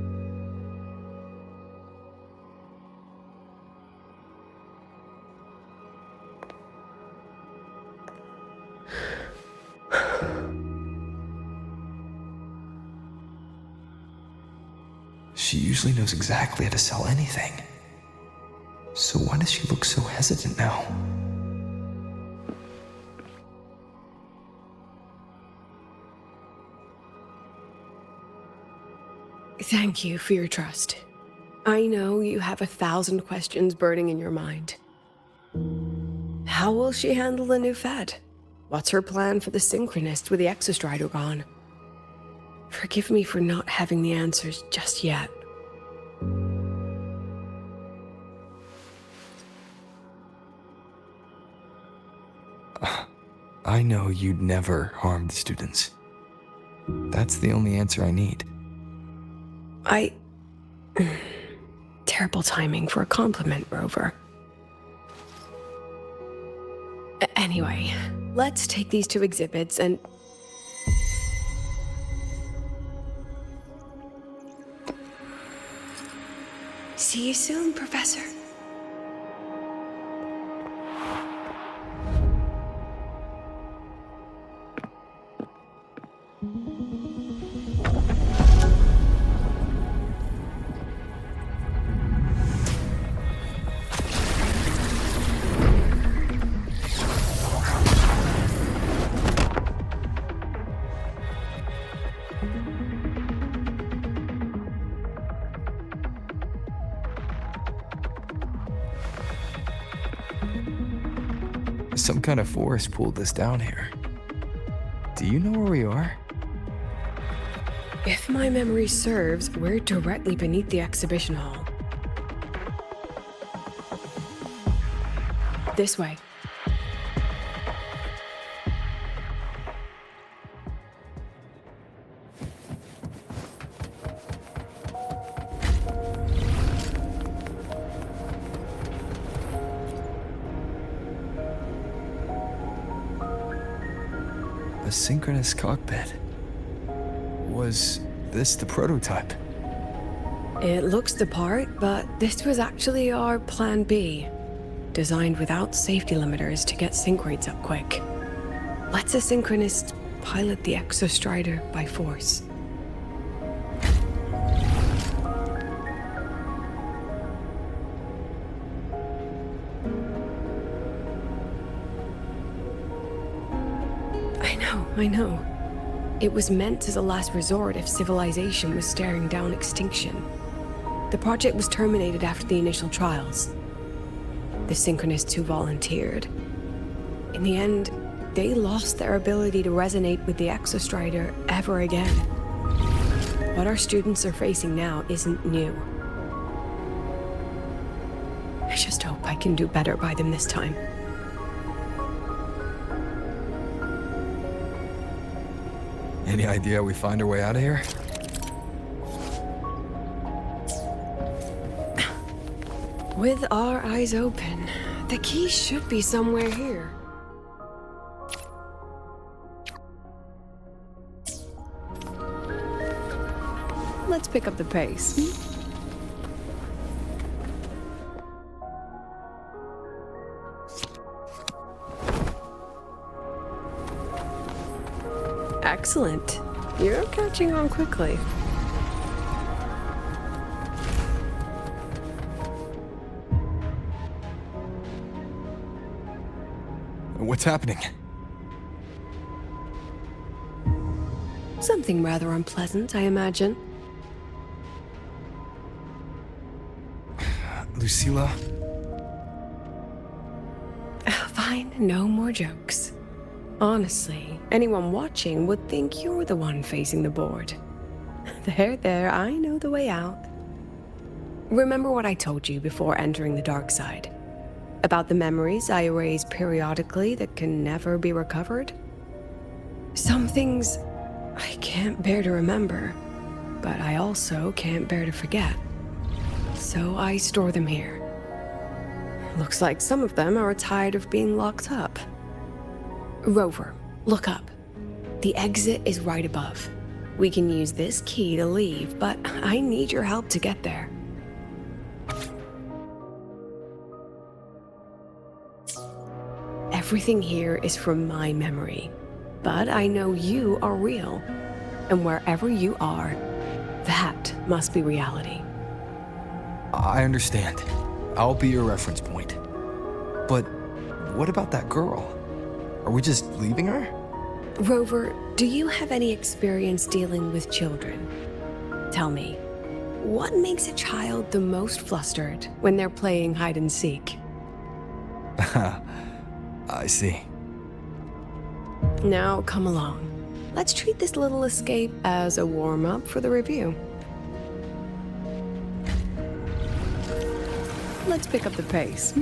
She usually knows exactly how to sell anything. So why does she look so hesitant now? Thank you for your trust. I know you have 1,000 questions burning in your mind. How will she handle the new Fed? What's her plan for the Synchronist with the Exostrider gone? Forgive me for not having the answers just yet. I know you'd never harm the students. That's the only answer I need. Terrible timing for a compliment, Rover. Anyway, let's take these 2 exhibits and... See you soon, Professor. Some kind of force pulled this down here. Do you know where we are? If my memory serves, we're directly beneath the exhibition hall. This way. A synchronous cockpit. Was this the prototype? It looks the part, but this was actually our Plan B. Designed without safety limiters to get sync rates up quick. Let's a synchronist pilot the Exostrider by force. I know. It was meant as a last resort if civilization was staring down extinction. The project was terminated after the initial trials. The synchronists who volunteered. In the end, they lost their ability to resonate with the Exostrider ever again. What our students are facing now isn't new. I just hope I can do better by them this time. Any idea we find our way out of here? With our eyes open, the key should be somewhere here. Let's pick up the pace. Excellent. You're catching on quickly. What's happening? Something rather unpleasant, I imagine. Lucilla? Fine, no more jokes. Honestly, anyone watching would think you're the one facing the board. There, I know the way out. Remember what I told you before entering the dark side? About the memories I erase periodically that can never be recovered? Some things I can't bear to remember, but I also can't bear to forget. So I store them here. Looks like some of them are tired of being locked up. Rover, look up. The exit is right above. We can use this key to leave, but I need your help to get there. Everything here is from my memory, but I know you are real, and wherever you are, that must be reality. I understand. I'll be your reference point. But what about that girl? Are we just leaving her? Rover, do you have any experience dealing with children? Tell me, what makes a child the most flustered when they're playing hide and seek? I see. Now, come along. Let's treat this little escape as a warm-up for the review. Let's pick up the pace.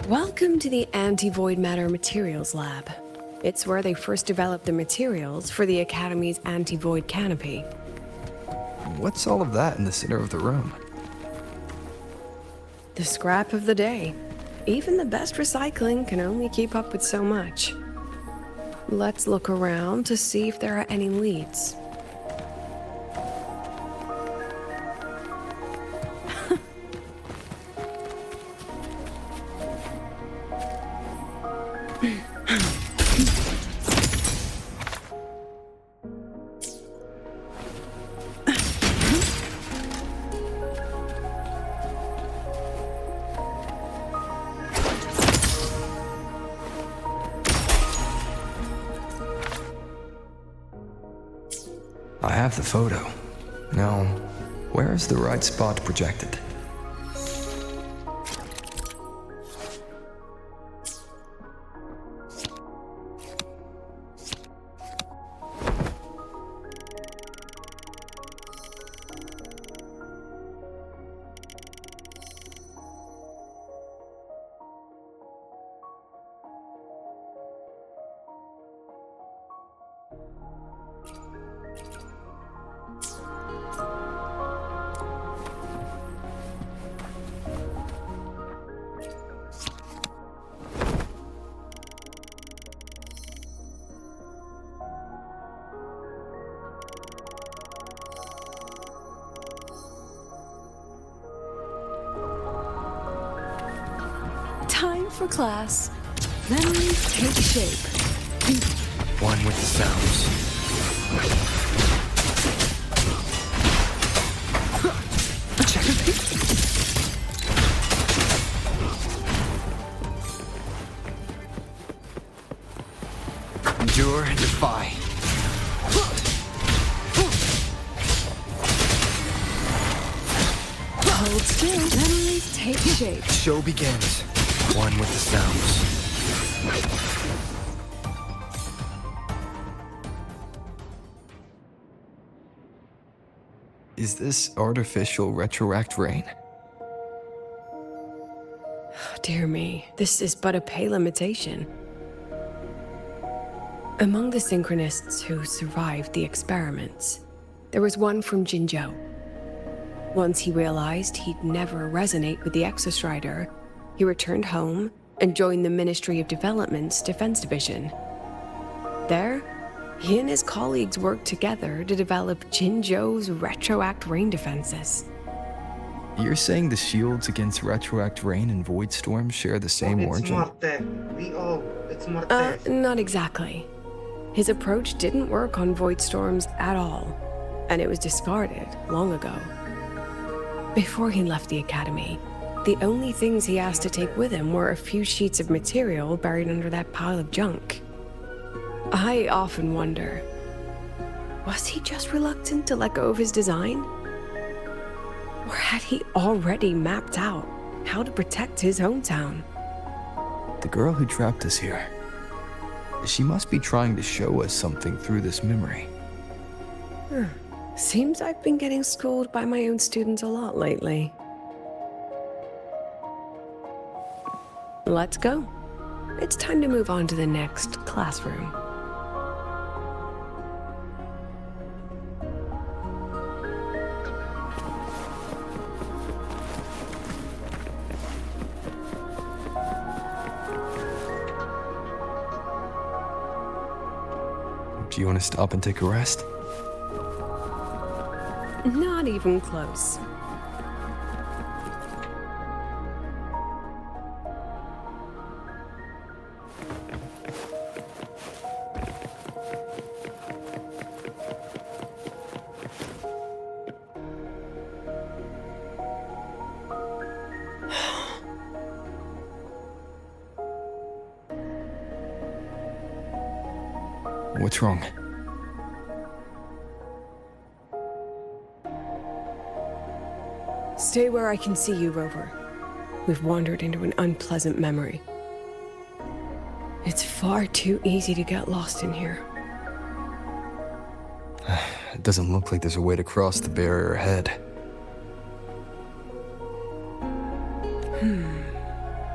Welcome to the Anti-Void Matter Materials Lab. It's where they first developed the materials for the Academy's anti-void canopy. What's all of that in the center of the room? The scrap of the day. Even the best recycling can only keep up with so much. Let's look around to see if there are any leads. I have the photo. Now, where is the right spot projected? for class. Memories take shape. One with the sounds. Endure and defy. Hold still. Memories take shape. Show begins. One with the sounds. Is this artificial retroact rain? Dear me, this is but a pale imitation. Among the synchronists who survived the experiments, there was one from Jinzhou. Once he realized he'd never resonate with the Exostrider, he returned home and joined the Ministry of Development's Defense Division. There, he and his colleagues worked together to develop Jinzhou's retroact rain defenses. You're saying the shields against retroact rain and void storms share the same origin? Not exactly. His approach didn't work on void storms at all, and it was discarded long ago. Before he left the academy, the only things he asked to take with him were a few sheets of material buried under that pile of junk. I often wonder, was he just reluctant to let go of his design? Or had he already mapped out how to protect his hometown? The girl who trapped us here. She must be trying to show us something through this memory. Seems I've been getting schooled by my own students a lot lately. Let's go. It's time to move on to the next classroom. Do you want to stop and take a rest? Not even close. What's wrong? Stay where I can see you, Rover. We've wandered into an unpleasant memory. It's far too easy to get lost in here. It doesn't look like there's a way to cross the barrier ahead.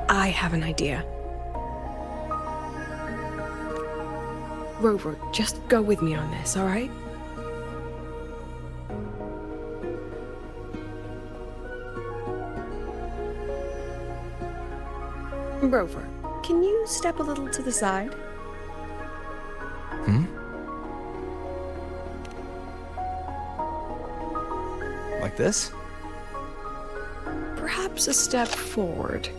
I have an idea. Rover, just go with me on this, all right? Rover, can you step a little to the side? Like this? Perhaps a step forward.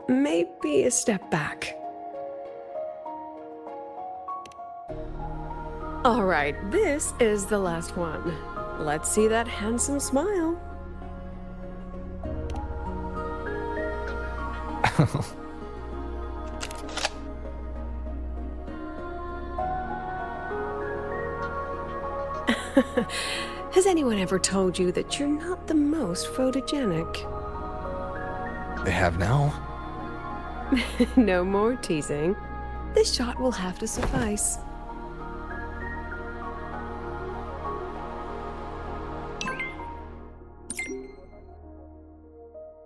Maybe a step back. All right, this is the last one. Let's see that handsome smile. Has anyone ever told you that you're not the most photogenic? They have now? No more teasing. This shot will have to suffice.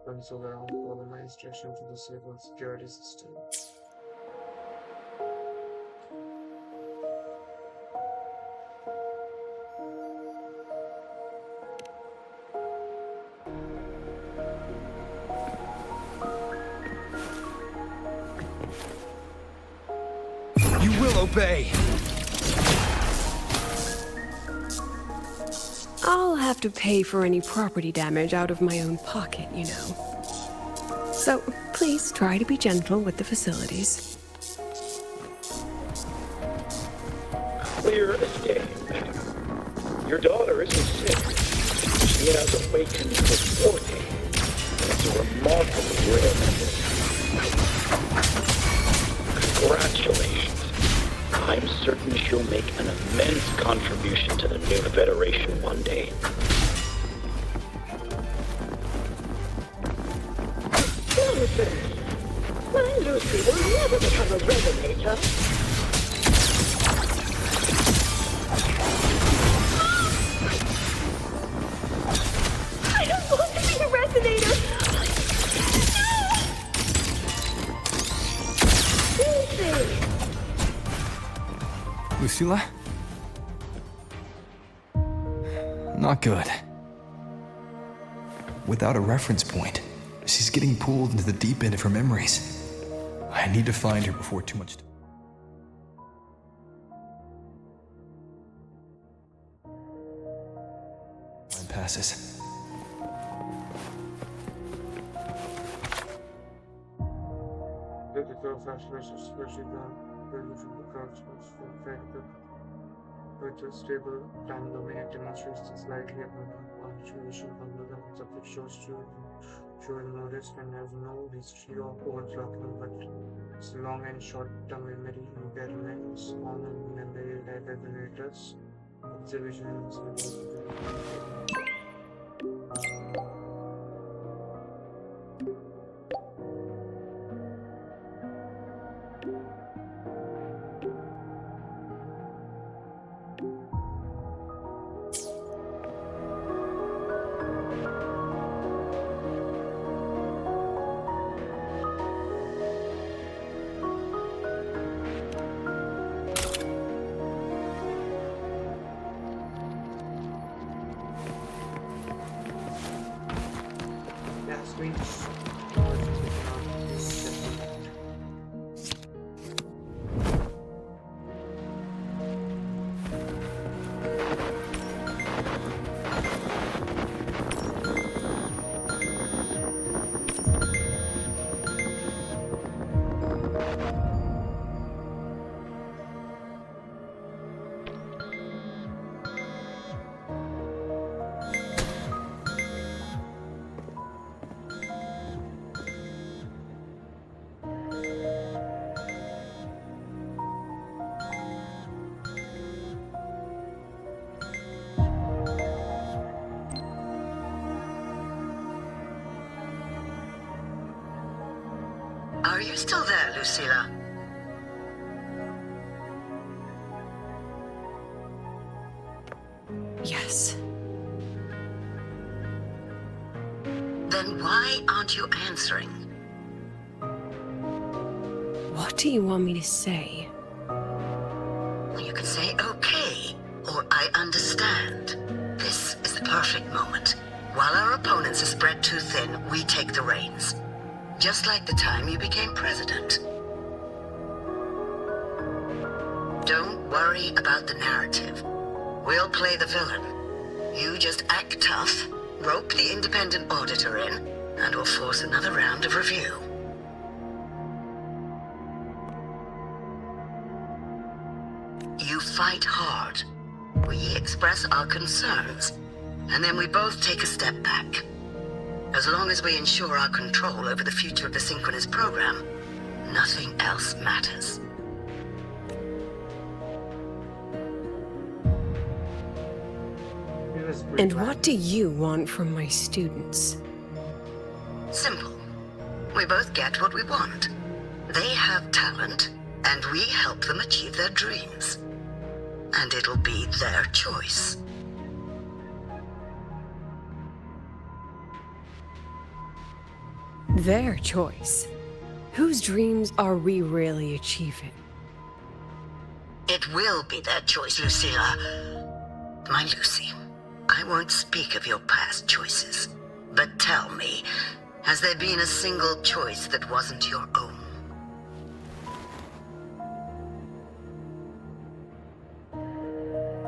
Console around follow my instruction to disable security system. You will obey! I'll have to pay for any property damage out of my own pocket, you know. So please try to be gentle with the facilities. Clear as day, madam. Your daughter isn't sick. She has awakened to 40. It's a remarkably rare condition. Congratulations. I'm certain she'll make an immense contribution to the new Federation one day. Nonsense. My Lucy will never become a resonator. I don't want to be a resonator! No! Lucilla? Not good. Without a reference point, she's getting pulled into the deep end of her memories. I need to find her before too much time passes. Critical fascination, especially the resolution of the curves, infected with a stable time domain demonstrates the slightly abnormal punctuation from the levels of it shows showing no risk and has no history of overclocking, but its long and short-term memory impairments on memory regulators, observations. Are you still there, Lucilla? Yes. Then why aren't you answering? What do you want me to say? You can say okay, or I understand. This is the perfect moment. While our opponents are spread too thin, we take the reins. Just like the time you became president. Don't worry about the narrative. We'll play the villain. You just act tough, rope the independent auditor in, and we'll force another round of review. You fight hard. We express our concerns, and then we both take a step back. As long as we ensure our control over the future of the Synchronous program, nothing else matters. And what do you want from my students? Simple. We both get what we want. They have talent, and we help them achieve their dreams. And it'll be their choice. Their choice. Whose dreams are we really achieving? It will be their choice, Lucilla. My Lucy, I won't speak of your past choices. But tell me, has there been a single choice that wasn't your own?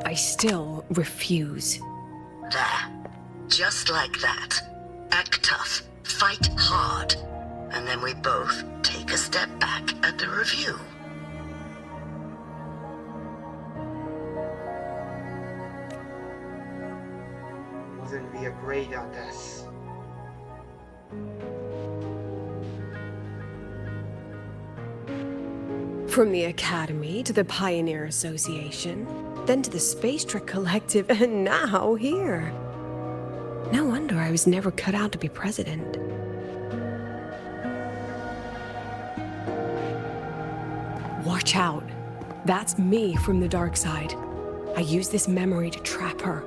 I still refuse. There. Just like that. Act tough. Fight hard. And then we both take a step back at the review. Wouldn't be afraid of this. From the Academy to the Pioneer Association, then to the Space Trek Collective, and now here. No wonder I was never cut out to be president. Watch out. That's me from the dark side. I use this memory to trap her.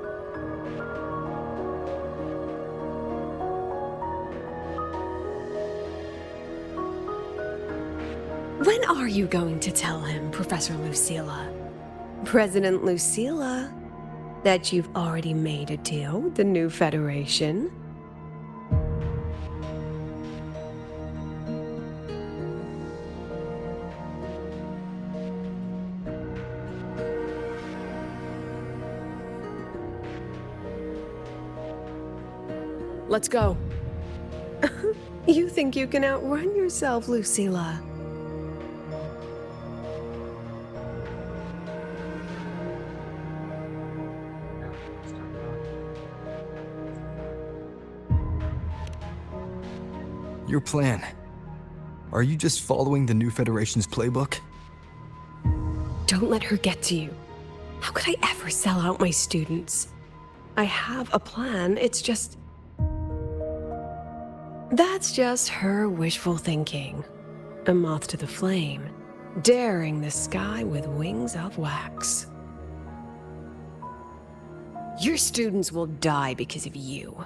When are you going to tell him, Professor Lucilla? President Lucilla, that you've already made a deal with the new Federation? Let's go. You think you can outrun yourself, Lucilla? Your plan. Are you just following the new Federation's playbook? Don't let her get to you. How could I ever sell out my students? I have a plan, it's just... That's just her wishful thinking. A moth to the flame, daring the sky with wings of wax. Your students will die because of you.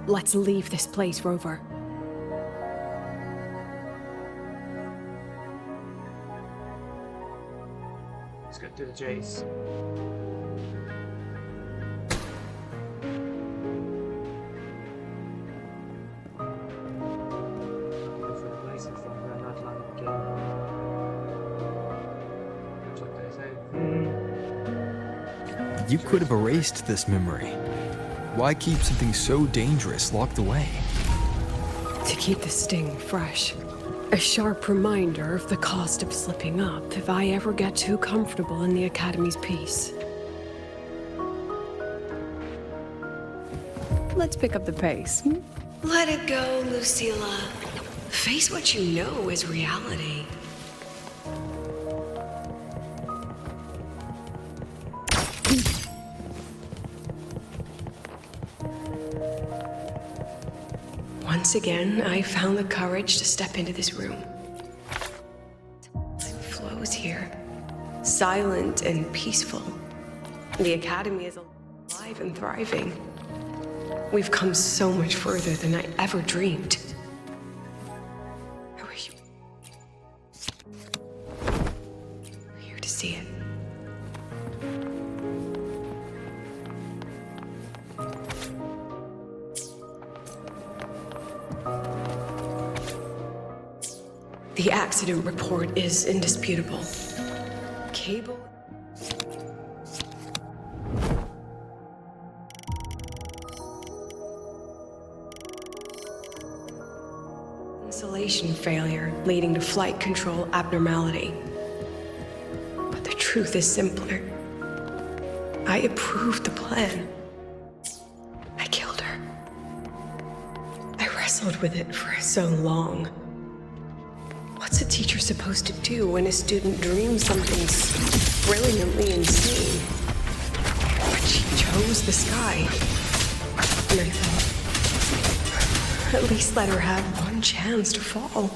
Let's leave this place, Rover. Let's get to the chase. You could have erased this memory. Why keep something so dangerous locked away? To keep the sting fresh. A sharp reminder of the cost of slipping up if I ever get too comfortable in the Academy's peace. Let's pick up the pace. Let it go, Lucilla. Face what you know is reality. Once again, I found the courage to step into this room. It flows here, silent and peaceful. The Academy is alive and thriving. We've come so much further than I ever dreamed. I wish you were here to see it. The accident report is indisputable. Cable... Insulation failure leading to flight control abnormality. But the truth is simpler. I approved the plan. I killed her. I wrestled with it for so long. What's a teacher supposed to do when a student dreams something brilliantly insane? But she chose the sky. And I thought, at least let her have one chance to fall.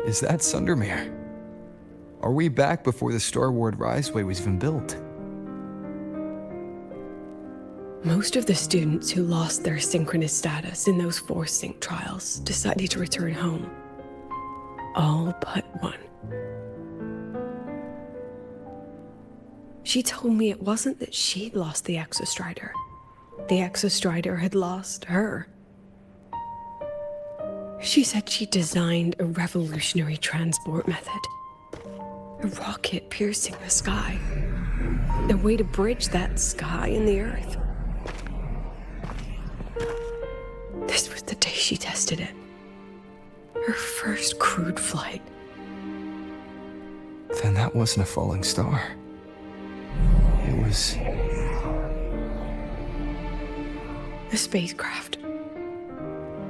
Is that Sundermere? Are we back before the Star Ward Riseway was even built? Most of the students who lost their synchronous status in those force sync trials decided to return home. All but one. She told me it wasn't that she'd lost the Exostrider. The Exostrider had lost her. She said she designed a revolutionary transport method. A rocket piercing the sky. A way to bridge that sky and the Earth. This was the day she tested it. Her first crewed flight. Then that wasn't a falling star. It was... a spacecraft.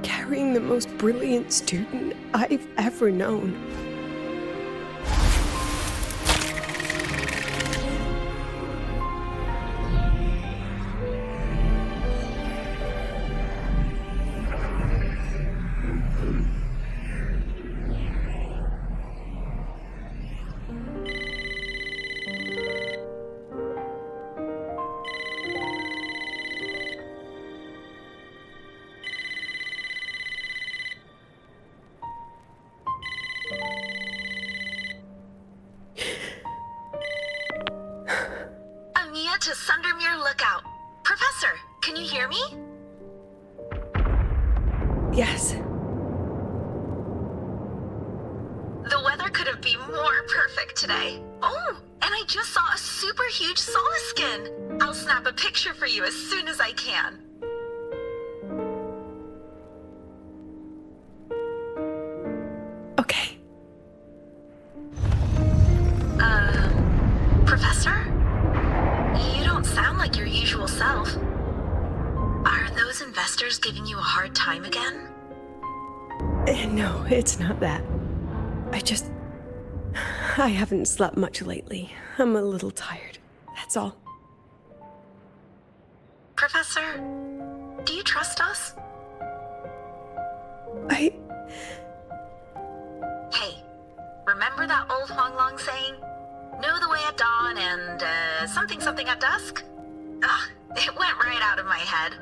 Carrying the most brilliant student I've ever known. To Sundermere Lookout. Professor, can you hear me? Yes. The weather couldn't be more perfect today. Oh, and I just saw a super huge Solaskin. I'll snap a picture for you as soon as I can. Okay. Professor? You don't sound like your usual self. Are those investors giving you a hard time again? No, it's not that. I haven't slept much lately. I'm a little tired. That's all. Professor, do you trust us? Hey, remember that old Huanglong saying? Know the way at dawn and, something at dusk? Ugh, it went right out of my head.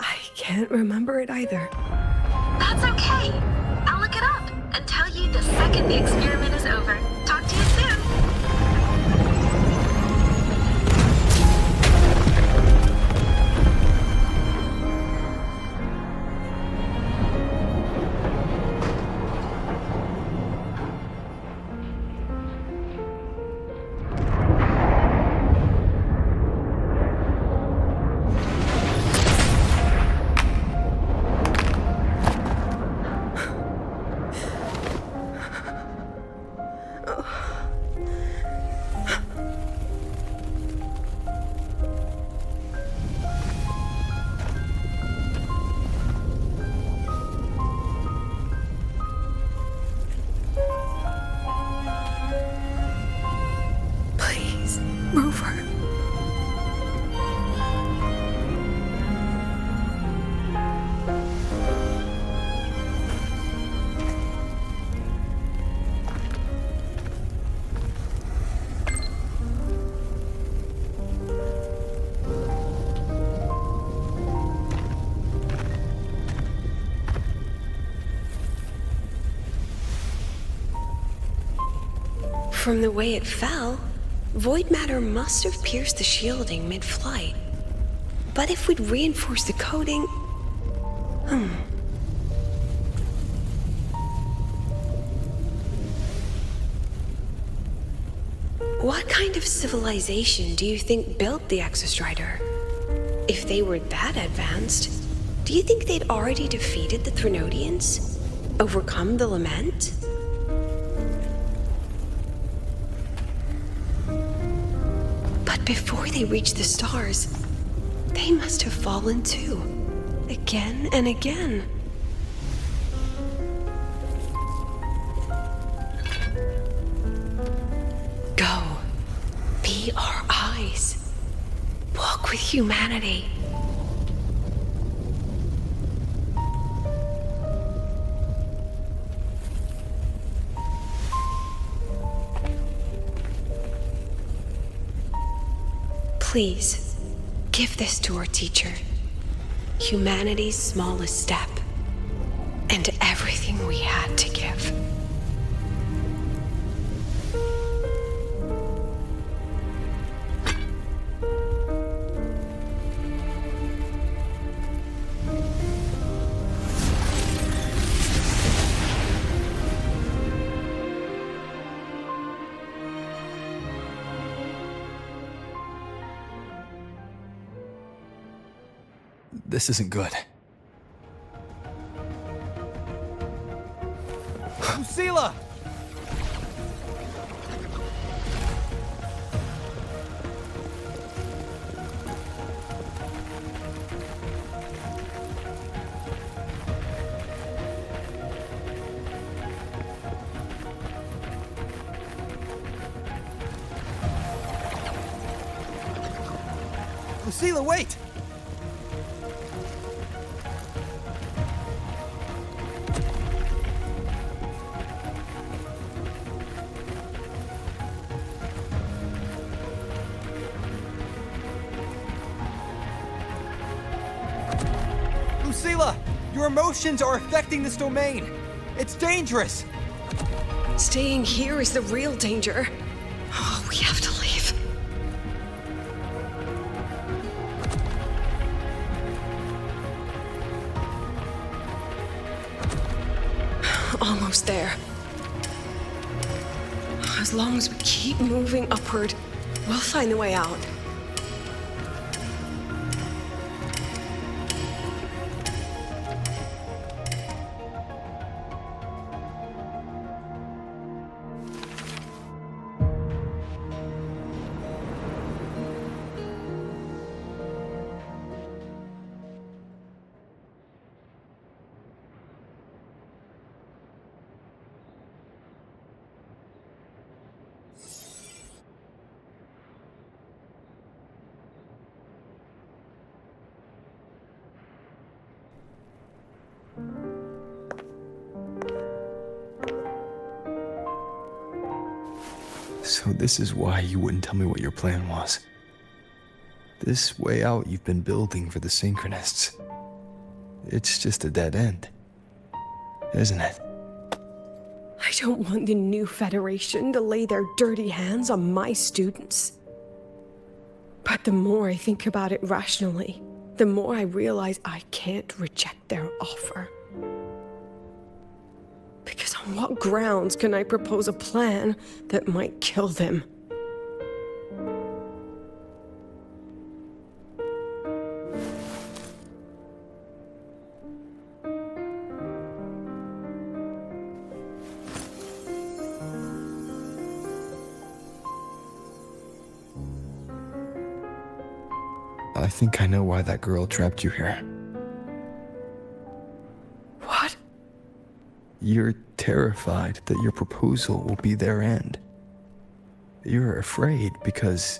I can't remember it either. That's okay. I'll look it up and tell you the second the experiment is over. Talk to you soon. From the way it fell, void matter must have pierced the shielding mid-flight. But if we'd reinforced the coating... What kind of civilization do you think built the Exostrider? If they were that advanced, do you think they'd already defeated the Threnodians? Overcome the Lament? But before they reached the stars, they must have fallen too. Again and again. Go. Be our eyes. Walk with humanity. Please, give this to our teacher. Humanity's smallest step. And everything we had to give. This isn't good. Lucilla! Lucilla, wait! Lucilla! Your emotions are affecting this domain! It's dangerous! Staying here is the real danger. Oh, we have to leave. Almost there. As long as we keep moving upward, we'll find a way out. So this is why you wouldn't tell me what your plan was. This way out you've been building for the Synchronists. It's just a dead end, isn't it? I don't want the new Federation to lay their dirty hands on my students. But the more I think about it rationally, the more I realize I can't reject their offer. Because on what grounds can I propose a plan that might kill them? I think I know why that girl trapped you here. What? You're terrified that your proposal will be their end. You're afraid because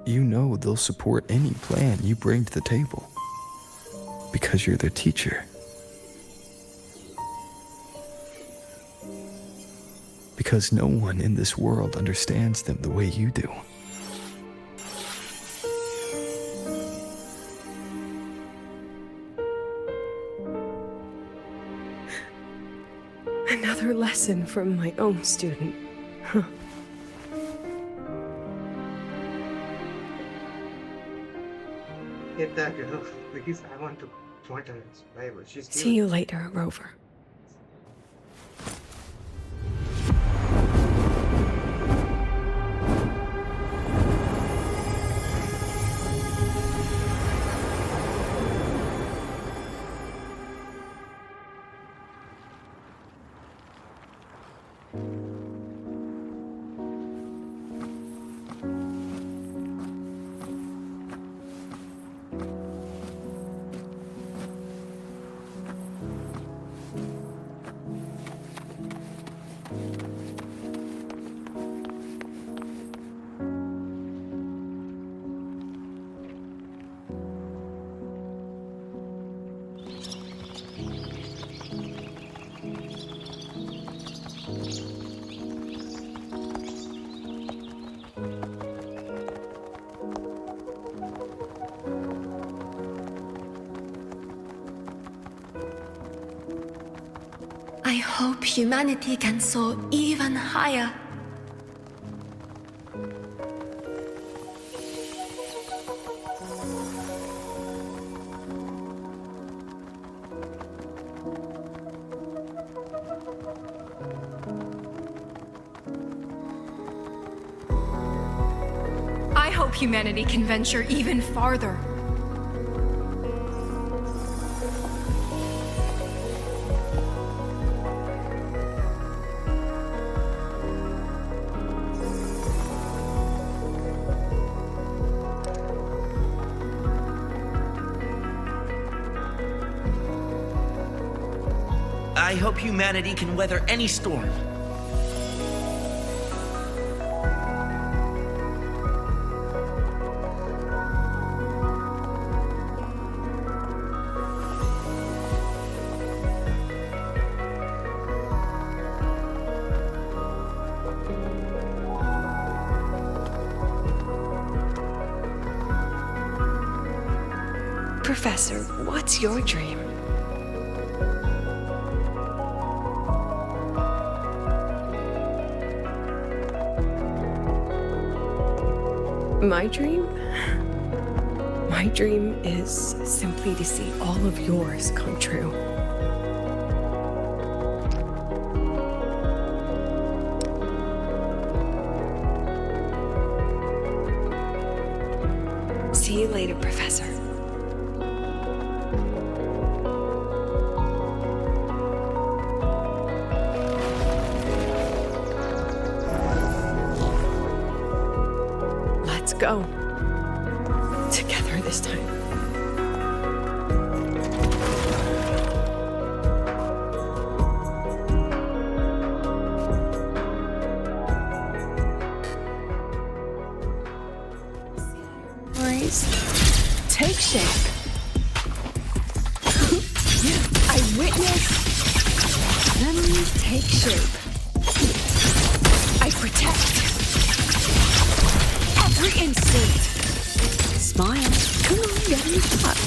you know they'll support any plan you bring to the table. Because you're their teacher. Because no one in this world understands them the way you do. Another lesson from my own student. Huh. Get that girl, because I want to point her as rival. She's cute. See you later, Rover. I hope humanity can soar even higher. I hope humanity can venture even farther. I hope humanity can weather any storm. Professor, what's your dream? My dream? My dream is simply to see all of yours come true. See you later, Professor. Let's go. Together this time. Take shape. I witness memories take shape. I protect every instinct. Smile. Come on, get in the shot.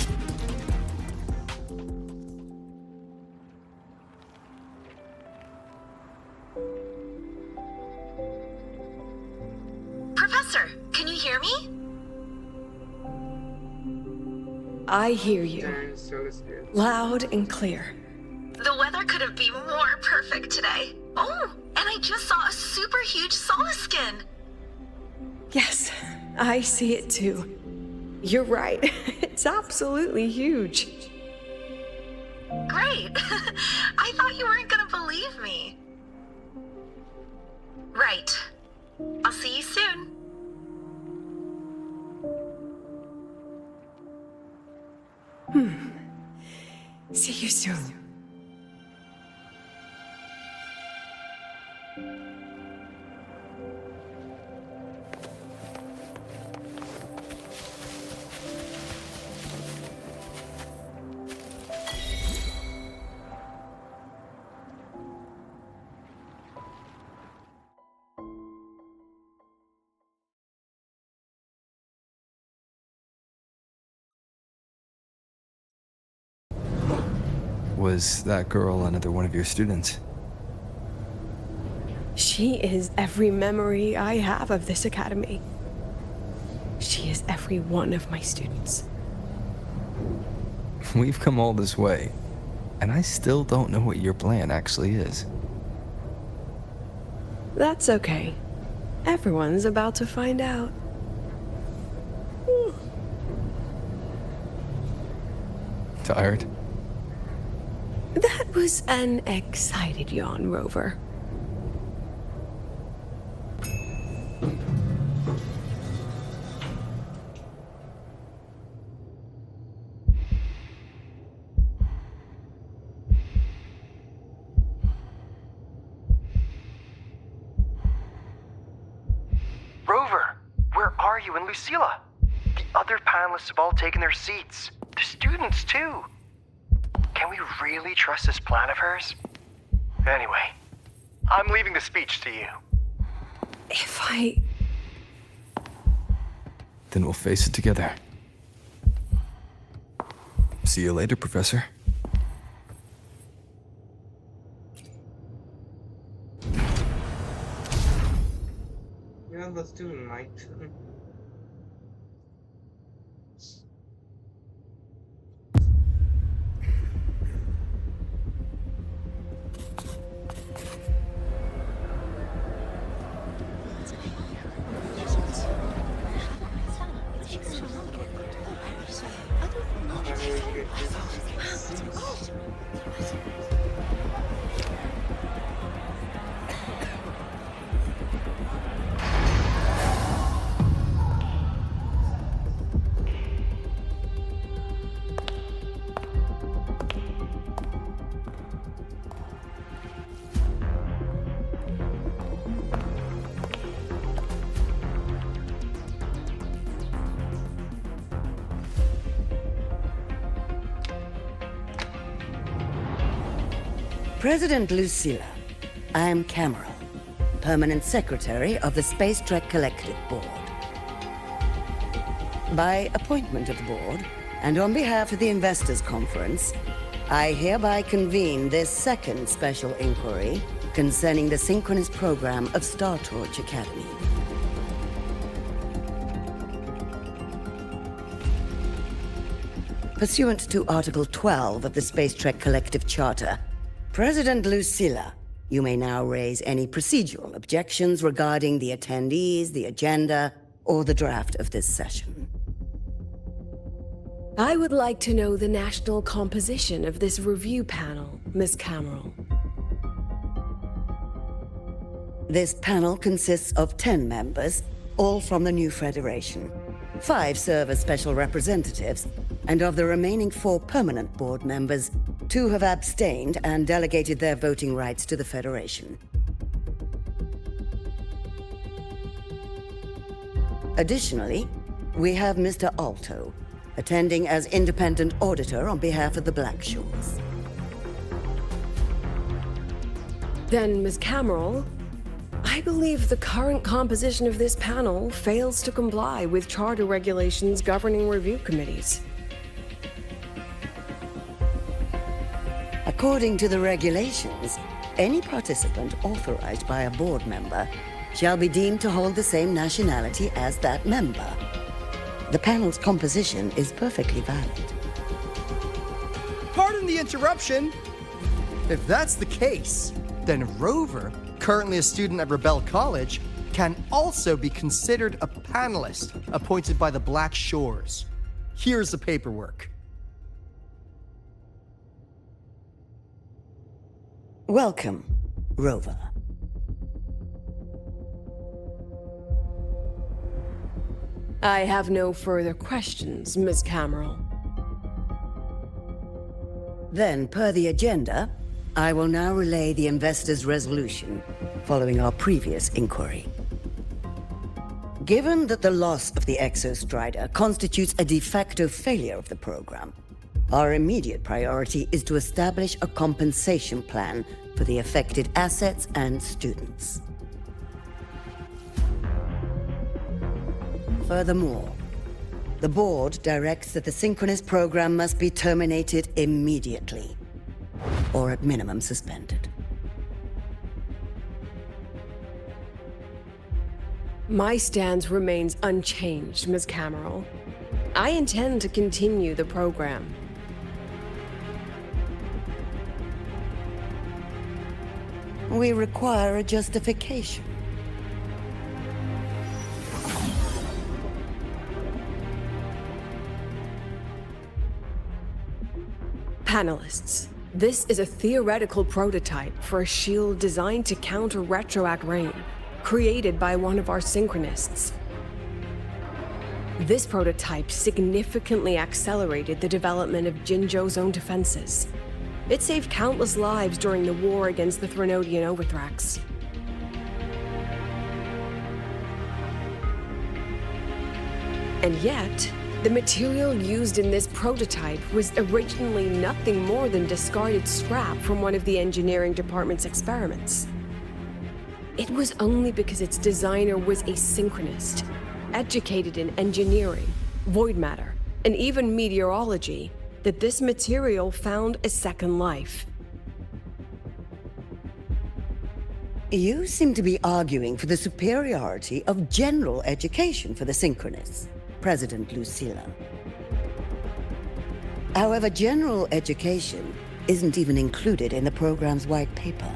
Professor, can you hear me? I hear you. Loud and clear. The weather couldn't be more perfect today. Oh, and I just saw a super huge solaskin. Yes, I see it too. You're right. It's absolutely huge. Great. I thought you weren't gonna believe me. Right. I'll see you soon. See you soon. Was that girl another one of your students? She is every memory I have of this academy. She is every one of my students. We've come all this way, and I still don't know what your plan actually is. That's okay. Everyone's about to find out. Tired? That was an excited yawn, Rover. Rover, where are you and Lucilla? The other panelists have all taken their seats. The students, too. Can we really trust this plan of hers? Anyway, I'm leaving the speech to you. If I... Then we'll face it together. See you later, Professor. the student might. President Lucilla, I am Cameron, Permanent Secretary of the Space Trek Collective Board. By appointment of the board, and on behalf of the Investors Conference, I hereby convene this second special inquiry concerning the synchronous program of Star Torch Academy. Pursuant to Article 12 of the Space Trek Collective Charter, President Lucilla, you may now raise any procedural objections regarding the attendees, the agenda, or the draft of this session. I would like to know the national composition of this review panel, Miss Cameron. This panel consists of 10 members, all from the new Federation. 5 serve as special representatives, and of the remaining 4 permanent board members, 2 have abstained and delegated their voting rights to the Federation. Additionally, we have Mr. Alto, attending as independent auditor on behalf of the Black Shores. Then, Ms. Cameron, I believe the current composition of this panel fails to comply with charter regulations governing review committees. According to the regulations, any participant authorized by a board member shall be deemed to hold the same nationality as that member. The panel's composition is perfectly valid. Pardon the interruption! If that's the case, then Rover, currently a student at Rebel College, can also be considered a panelist appointed by the Black Shores. Here's the paperwork. Welcome, Rover. I have no further questions, Ms. Cameron. Then, per the agenda, I will now relay the investors' resolution following our previous inquiry. Given that the loss of the Exostrider constitutes a de facto failure of the program, our immediate priority is to establish a compensation plan for the affected assets and students. Furthermore, the board directs that the synchronous program must be terminated immediately, or at minimum suspended. My stance remains unchanged, Ms. Cameron. I intend to continue the program. We require a justification. Panelists, this is a theoretical prototype for a shield designed to counter retroact rain, created by one of our synchronists. This prototype significantly accelerated the development of Jinzhou's own defenses. It saved countless lives during the war against the Threnodian Overthrax. And yet, the material used in this prototype was originally nothing more than discarded scrap from one of the engineering department's experiments. It was only because its designer was a synchronist, educated in engineering, void matter, and even meteorology, that this material found a second life. You seem to be arguing for the superiority of general education for the Synchronists, President Lucilla. However, general education isn't even included in the program's white paper.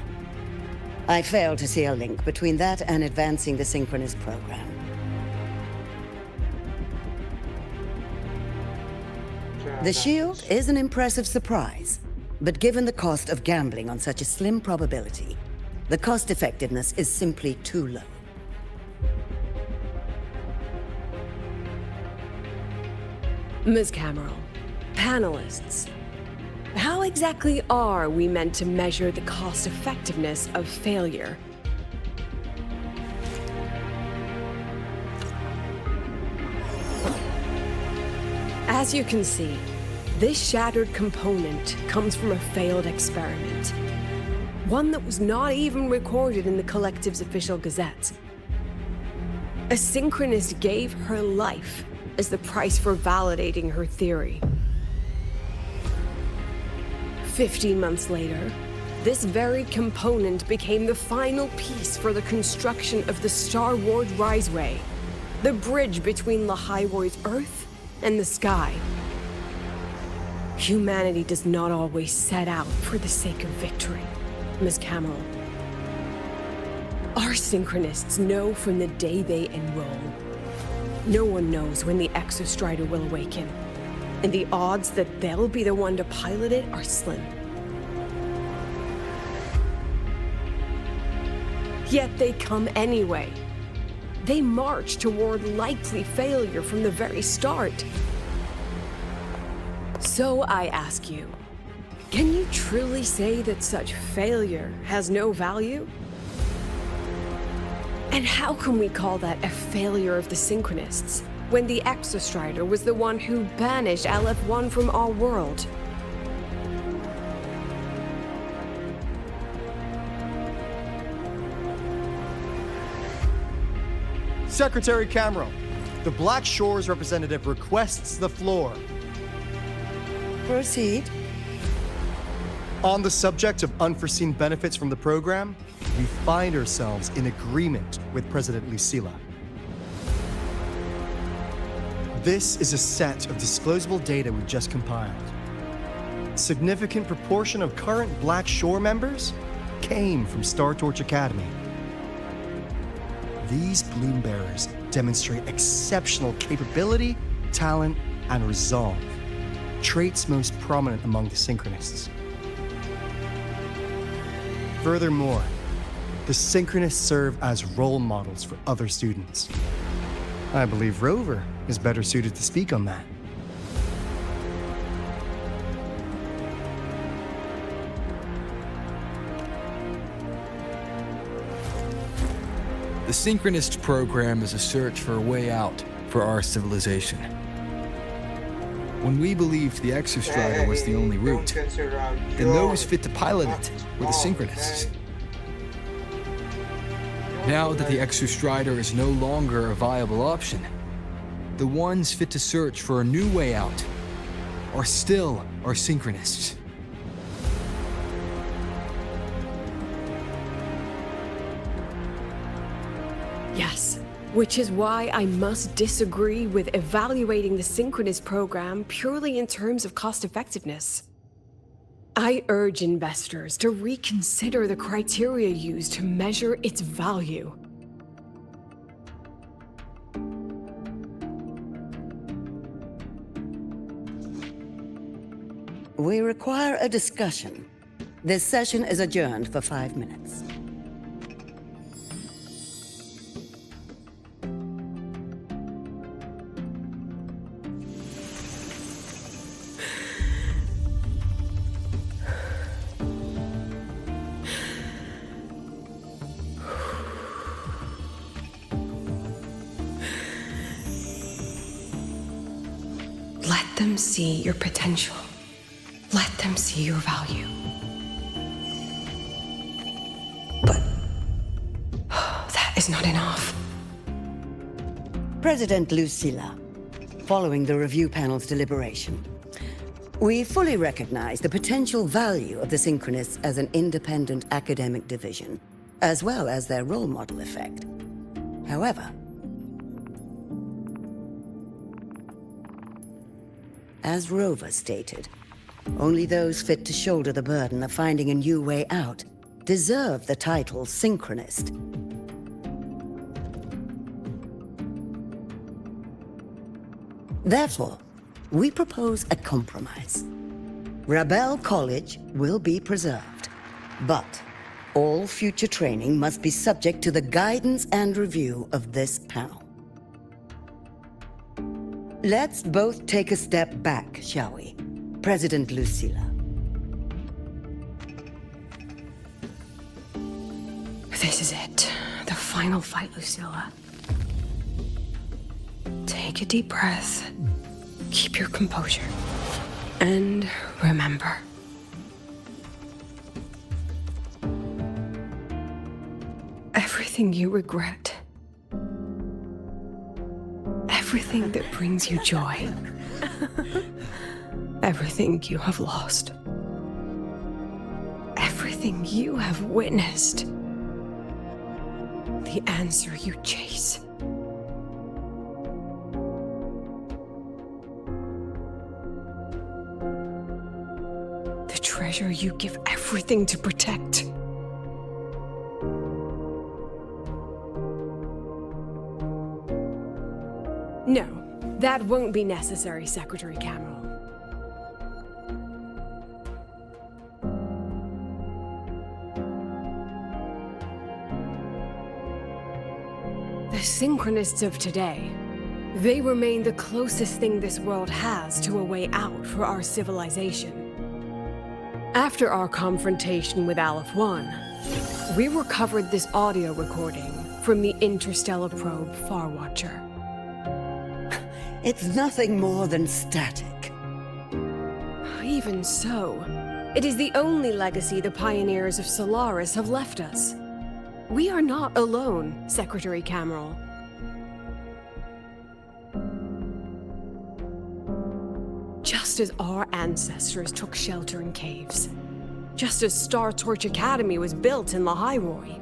I fail to see a link between that and advancing the Synchronist program. The shield is an impressive surprise, but given the cost of gambling on such a slim probability, the cost-effectiveness is simply too low. Ms. Cameron, panelists, how exactly are we meant to measure the cost-effectiveness of failure? As you can see, this shattered component comes from a failed experiment. One that was not even recorded in the Collective's official gazette. A Synchronist gave her life as the price for validating her theory. 15 months later, this very component became the final piece for the construction of the Star Ward Riseway, the bridge between Lahaiwoi's Earth and the sky. Humanity does not always set out for the sake of victory, Ms. Cameron. Our Synchronists know from the day they enroll. No one knows when the Exostrider will awaken, and the odds that they'll be the one to pilot it are slim. Yet they come anyway. They march toward likely failure from the very start. So I ask you, can you truly say that such failure has no value? And how can we call that a failure of the Synchronists, when the Exostrider was the one who banished LF1 from our world? Secretary Cameron, the Black Shores representative requests the floor. Proceed. On the subject of unforeseen benefits from the program, we find ourselves in agreement with President Lucilla. This is a set of disclosable data we've just compiled. Significant proportion of current Black Shore members came from Star Torch Academy. These bloom bearers demonstrate exceptional capability, talent, and resolve, traits most prominent among the Synchronists. Furthermore, the Synchronists serve as role models for other students. I believe Rover is better suited to speak on that. The Synchronist program is a search for a way out for our civilization. When we believed the Exostrider was the only route, then those fit to pilot it were the Synchronists. Now that the Exostrider is no longer a viable option, the ones fit to search for a new way out are still our Synchronists. Yes, which is why I must disagree with evaluating the Synchronist program purely in terms of cost-effectiveness. I urge investors to reconsider the criteria used to measure its value. We require a discussion. This session is adjourned for 5 minutes. Let them see your potential. Let them see your value. But that is not enough. President Lucilla, following the review panel's deliberation, we fully recognize the potential value of the Synchronists as an independent academic division. as well as their role model effect. However, as Rover stated, only those fit to shoulder the burden of finding a new way out deserve the title Synchronist. Therefore, we propose a compromise. Rebel College will be preserved, but all future training must be subject to the guidance and review of this panel. Let's both take a step back, shall we? President Lucilla. This is it. The final fight, Lucilla. Take a deep breath. Keep your composure. And remember. Everything you regret. Everything that brings you joy. Everything you have lost. Everything you have witnessed. The answer you chase. The treasure you give everything to protect. No, that won't be necessary, Secretary Cameron. The Synchronists of today, they remain the closest thing this world has to a way out for our civilization. After our confrontation with Aleph 1, we recovered this audio recording from the interstellar probe Farwatcher. It's nothing more than static. Even so, it is the only legacy the pioneers of Solaris have left us. We are not alone, Secretary Cameron. Just as our ancestors took shelter in caves, just as Star Torch Academy was built in Lahairoi,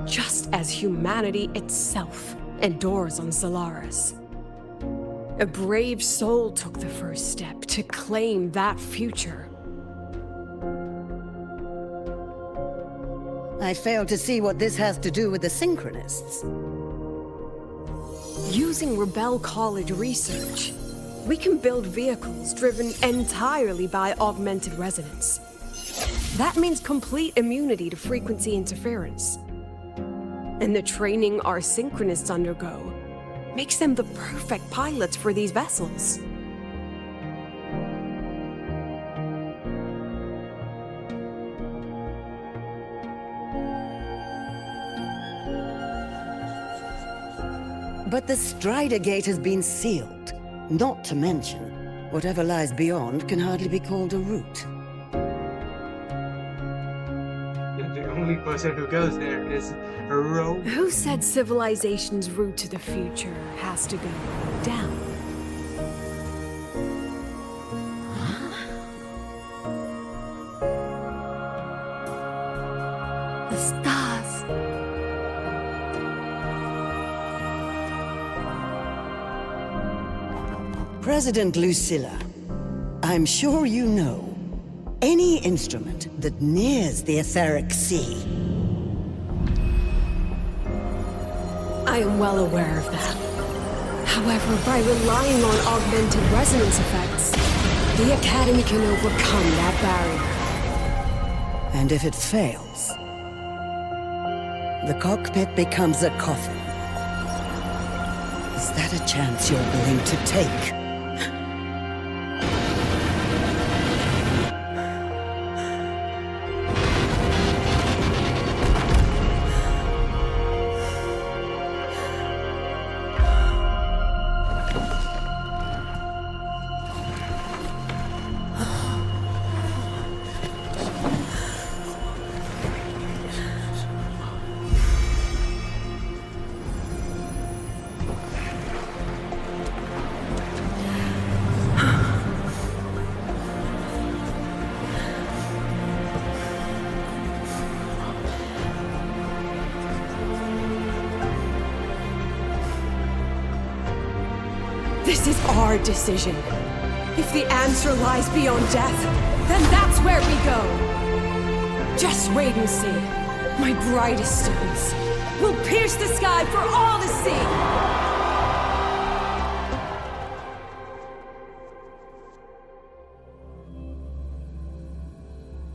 just as humanity itself endures on Solaris. A brave soul took the first step to claim that future. I fail to see what this has to do with the Synchronists. Using Rebel College research, we can build vehicles driven entirely by augmented resonance. That means complete immunity to frequency interference. And the training our Synchronists undergo makes them the perfect pilots for these vessels. But the Strider Gate has been sealed. Not to mention, whatever lies beyond can hardly be called a route. The only person who goes there is a rogue. Who said civilization's route to the future has to go down? The stars. President Lucilla, I'm sure you know, any instrument that nears the etheric sea. I am well aware of that. However, by relying on augmented resonance effects, the Academy can overcome that barrier. And if it fails, the cockpit becomes a coffin. Is that a chance you're willing to take? hard decision. If the answer lies beyond death, then that's where we go. Just wait and see. My brightest students will pierce the sky for all to see.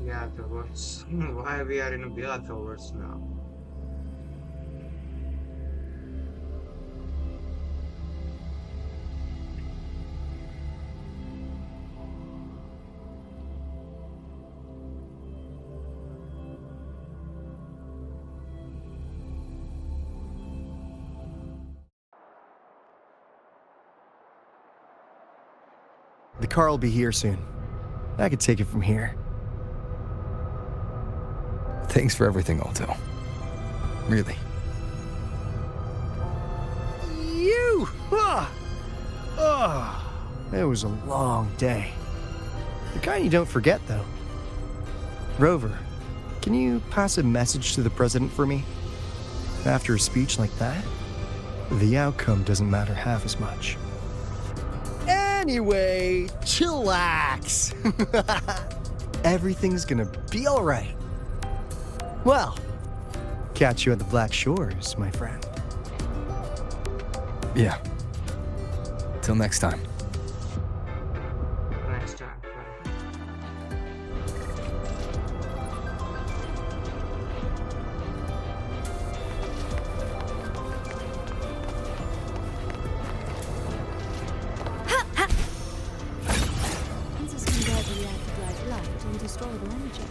Yeah, the words. Why we are in a Beata words now? The car will be here soon. I could take it from here. Thanks for everything, Alto. Really. You! It was a long day. The kind you don't forget, though. Rover, can you pass a message to the president for me? After a speech like that, the outcome doesn't matter half as much. Anyway, chillax. Everything's gonna be all right. Well, catch you at the Black Shores, my friend. Yeah. Till next time. Next time. This can convert the reactive light into storable energy.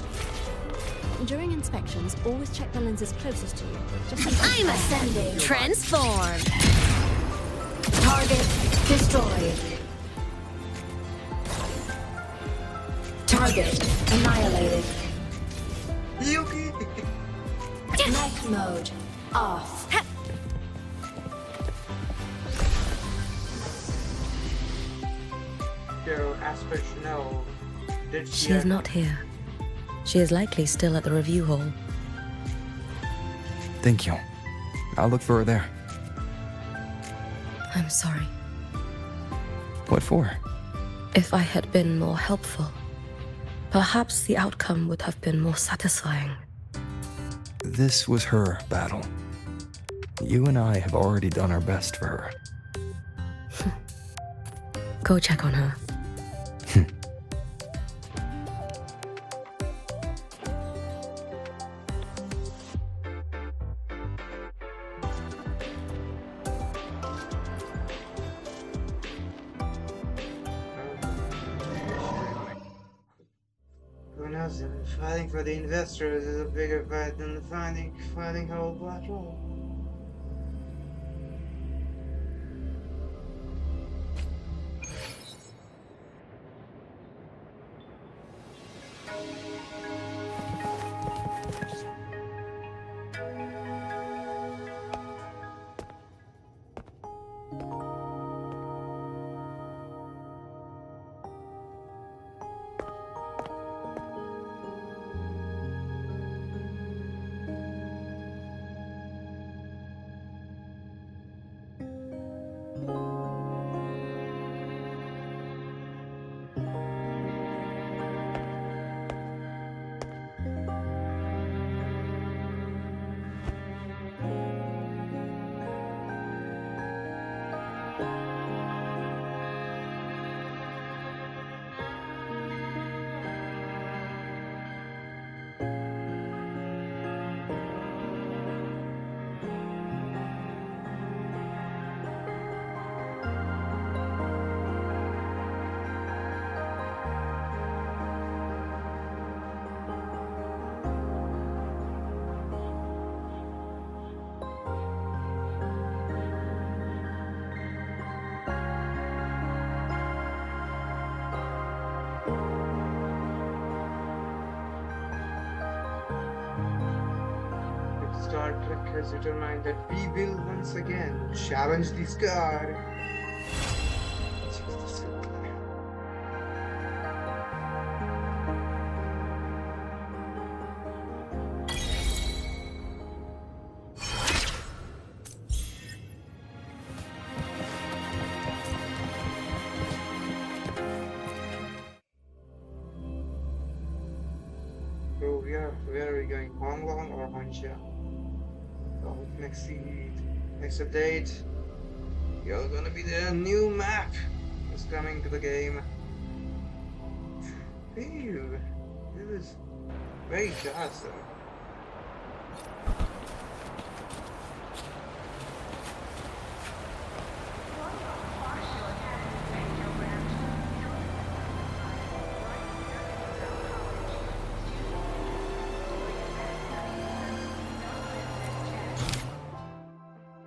During inspections, always check the lenses closest to you. I'm ascending. Transform. Target destroyed. Target annihilated. Mech mode off. So, Aspect, no. Did She is not here. She is likely still at the review hall. Thank you. I'll look for her there. I'm sorry. What for? If I had been more helpful, perhaps the outcome would have been more satisfying. This was her battle. You and I have already done our best for her. Go check on her. Who knows? Fighting for the investors is a bigger fight than fighting whole black hole. Star Trek has determined that we will once again challenge the sky. So where are we going? Honglong or Honsha? So next update. You're gonna be the new map is coming to the game. Phew, this is very fast though.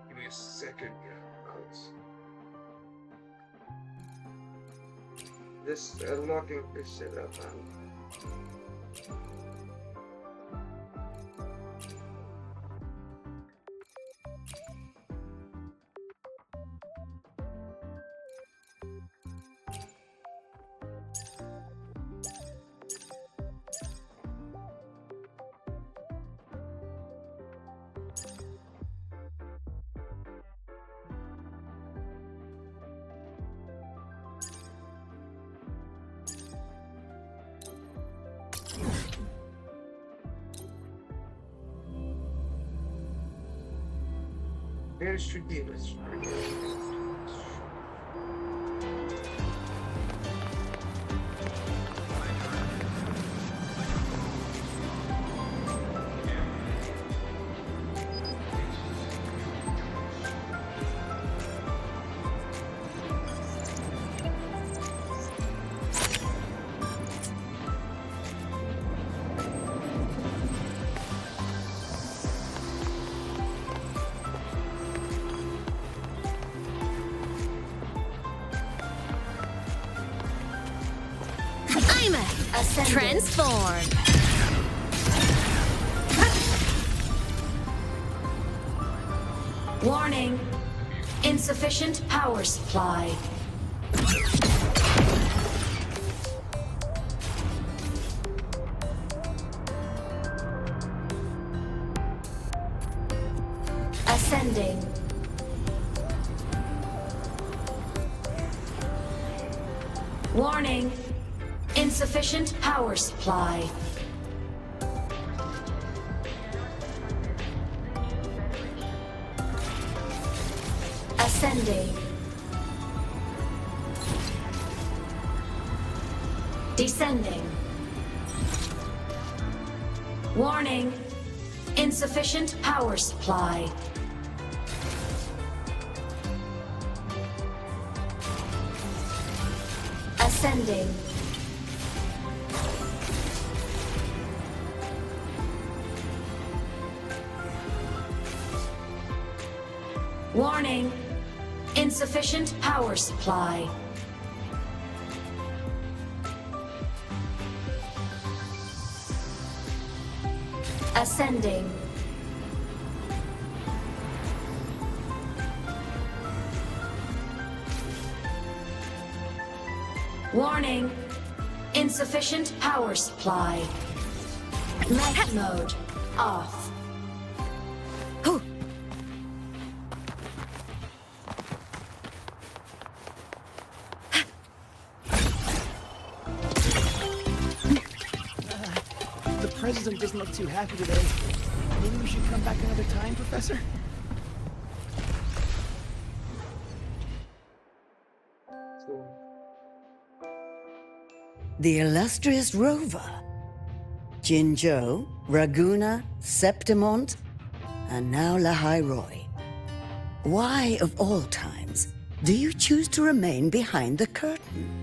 Give me a second here. Just unlocking Priscilla, man. Where should be this? I'm transformed. Warning. Insufficient power supply. Ascending. Warning. Insufficient power supply. Ascending. Descending. Warning. Insufficient power supply. Ascending. Warning. Insufficient power supply. Ascending. Warning. Insufficient power supply. Mech mode off. The president doesn't look too happy today. Maybe we should come back another time, Professor? The illustrious rover. Jinzhou, Raguna, Septimont, and now Lahai Roy. Why, of all times, do you choose to remain behind the curtain?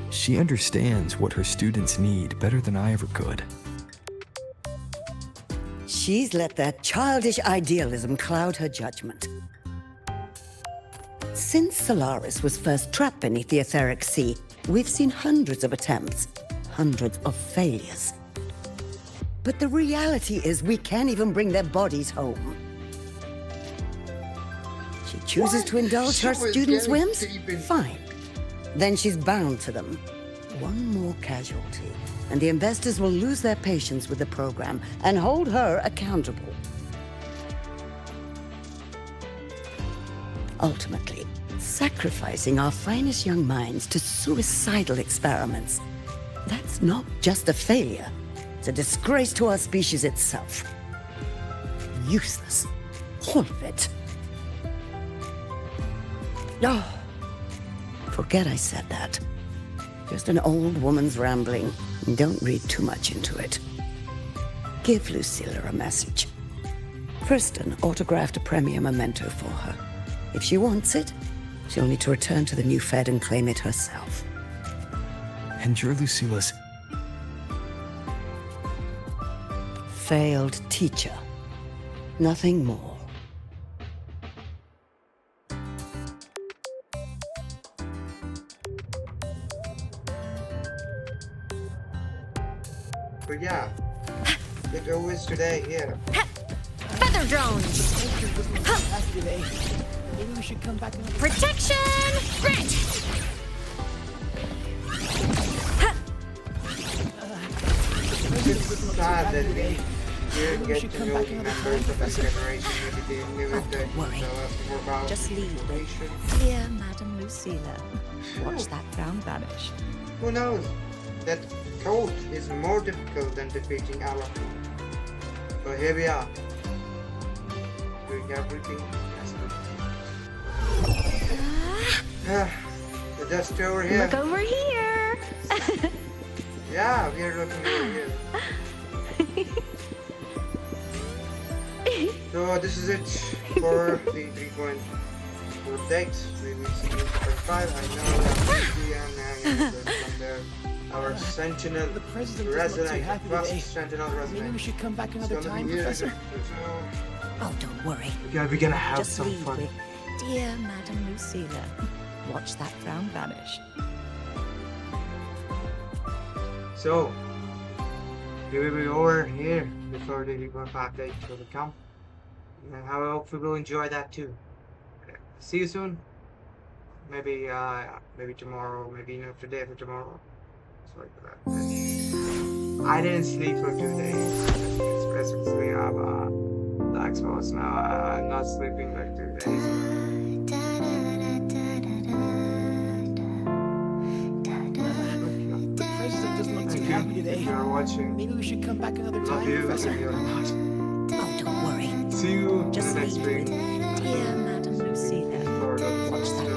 She understands what her students need better than I ever could. She's let that childish idealism cloud her judgment. Since Solaris was first trapped beneath the etheric sea, we've seen hundreds of attempts, hundreds of failures. But the reality is we can't even bring their bodies home. She chooses to indulge her students' whims? Fine. Then she's bound to them. One more casualty, and the investors will lose their patience with the program and hold her accountable. Ultimately, sacrificing our finest young minds to suicidal experiments. That's not just a failure. It's a disgrace to our species itself. Useless. All of it. Oh, forget I said that. Just an old woman's rambling. Don't read too much into it. Give Lucilla a message. First, an autographed Premier memento for her. If she wants it, she'll need to return to the new Fed and claim it herself. And you're Lucilla's... failed teacher. Nothing more. But yeah, it always today here. Feather drones! Today. Maybe we should come back another time. Protection! Grant! It's sad that we didn't get to know the members of this generation. Maybe they knew it that more about Just leave information. Dear Madam Lucilla, watch that frown vanish. Who knows? That code is more difficult than defeating Alan. But here we are. Doing everything as good. Just over here. Look over here! Yeah, we are looking over here. So this is it for the 3.4 update. We will see you in 2.5. I know that from there. Our Sentinel Resonate, first Sentinel Resonate. Maybe we should come back another time, Professor. Oh, don't worry. Okay, we're gonna have Just some lead fun. with, Dear Madam Lucilla, watch that frown vanish. So, we will be over here before the 3.5 update will come. And I hope we will enjoy that too. See you soon. Maybe maybe tomorrow, maybe not today, but tomorrow. Sorry for that. I didn't sleep for 2 days. Specifically, I have black spots now. I'm not sleeping like 2 days. The president doesn't look too happy today. If you're watching, maybe we should come back another time, Professor. If you're not. Oh, don't worry. See you Just in the next lead stream. with, Dear Madam Lucilla, watch that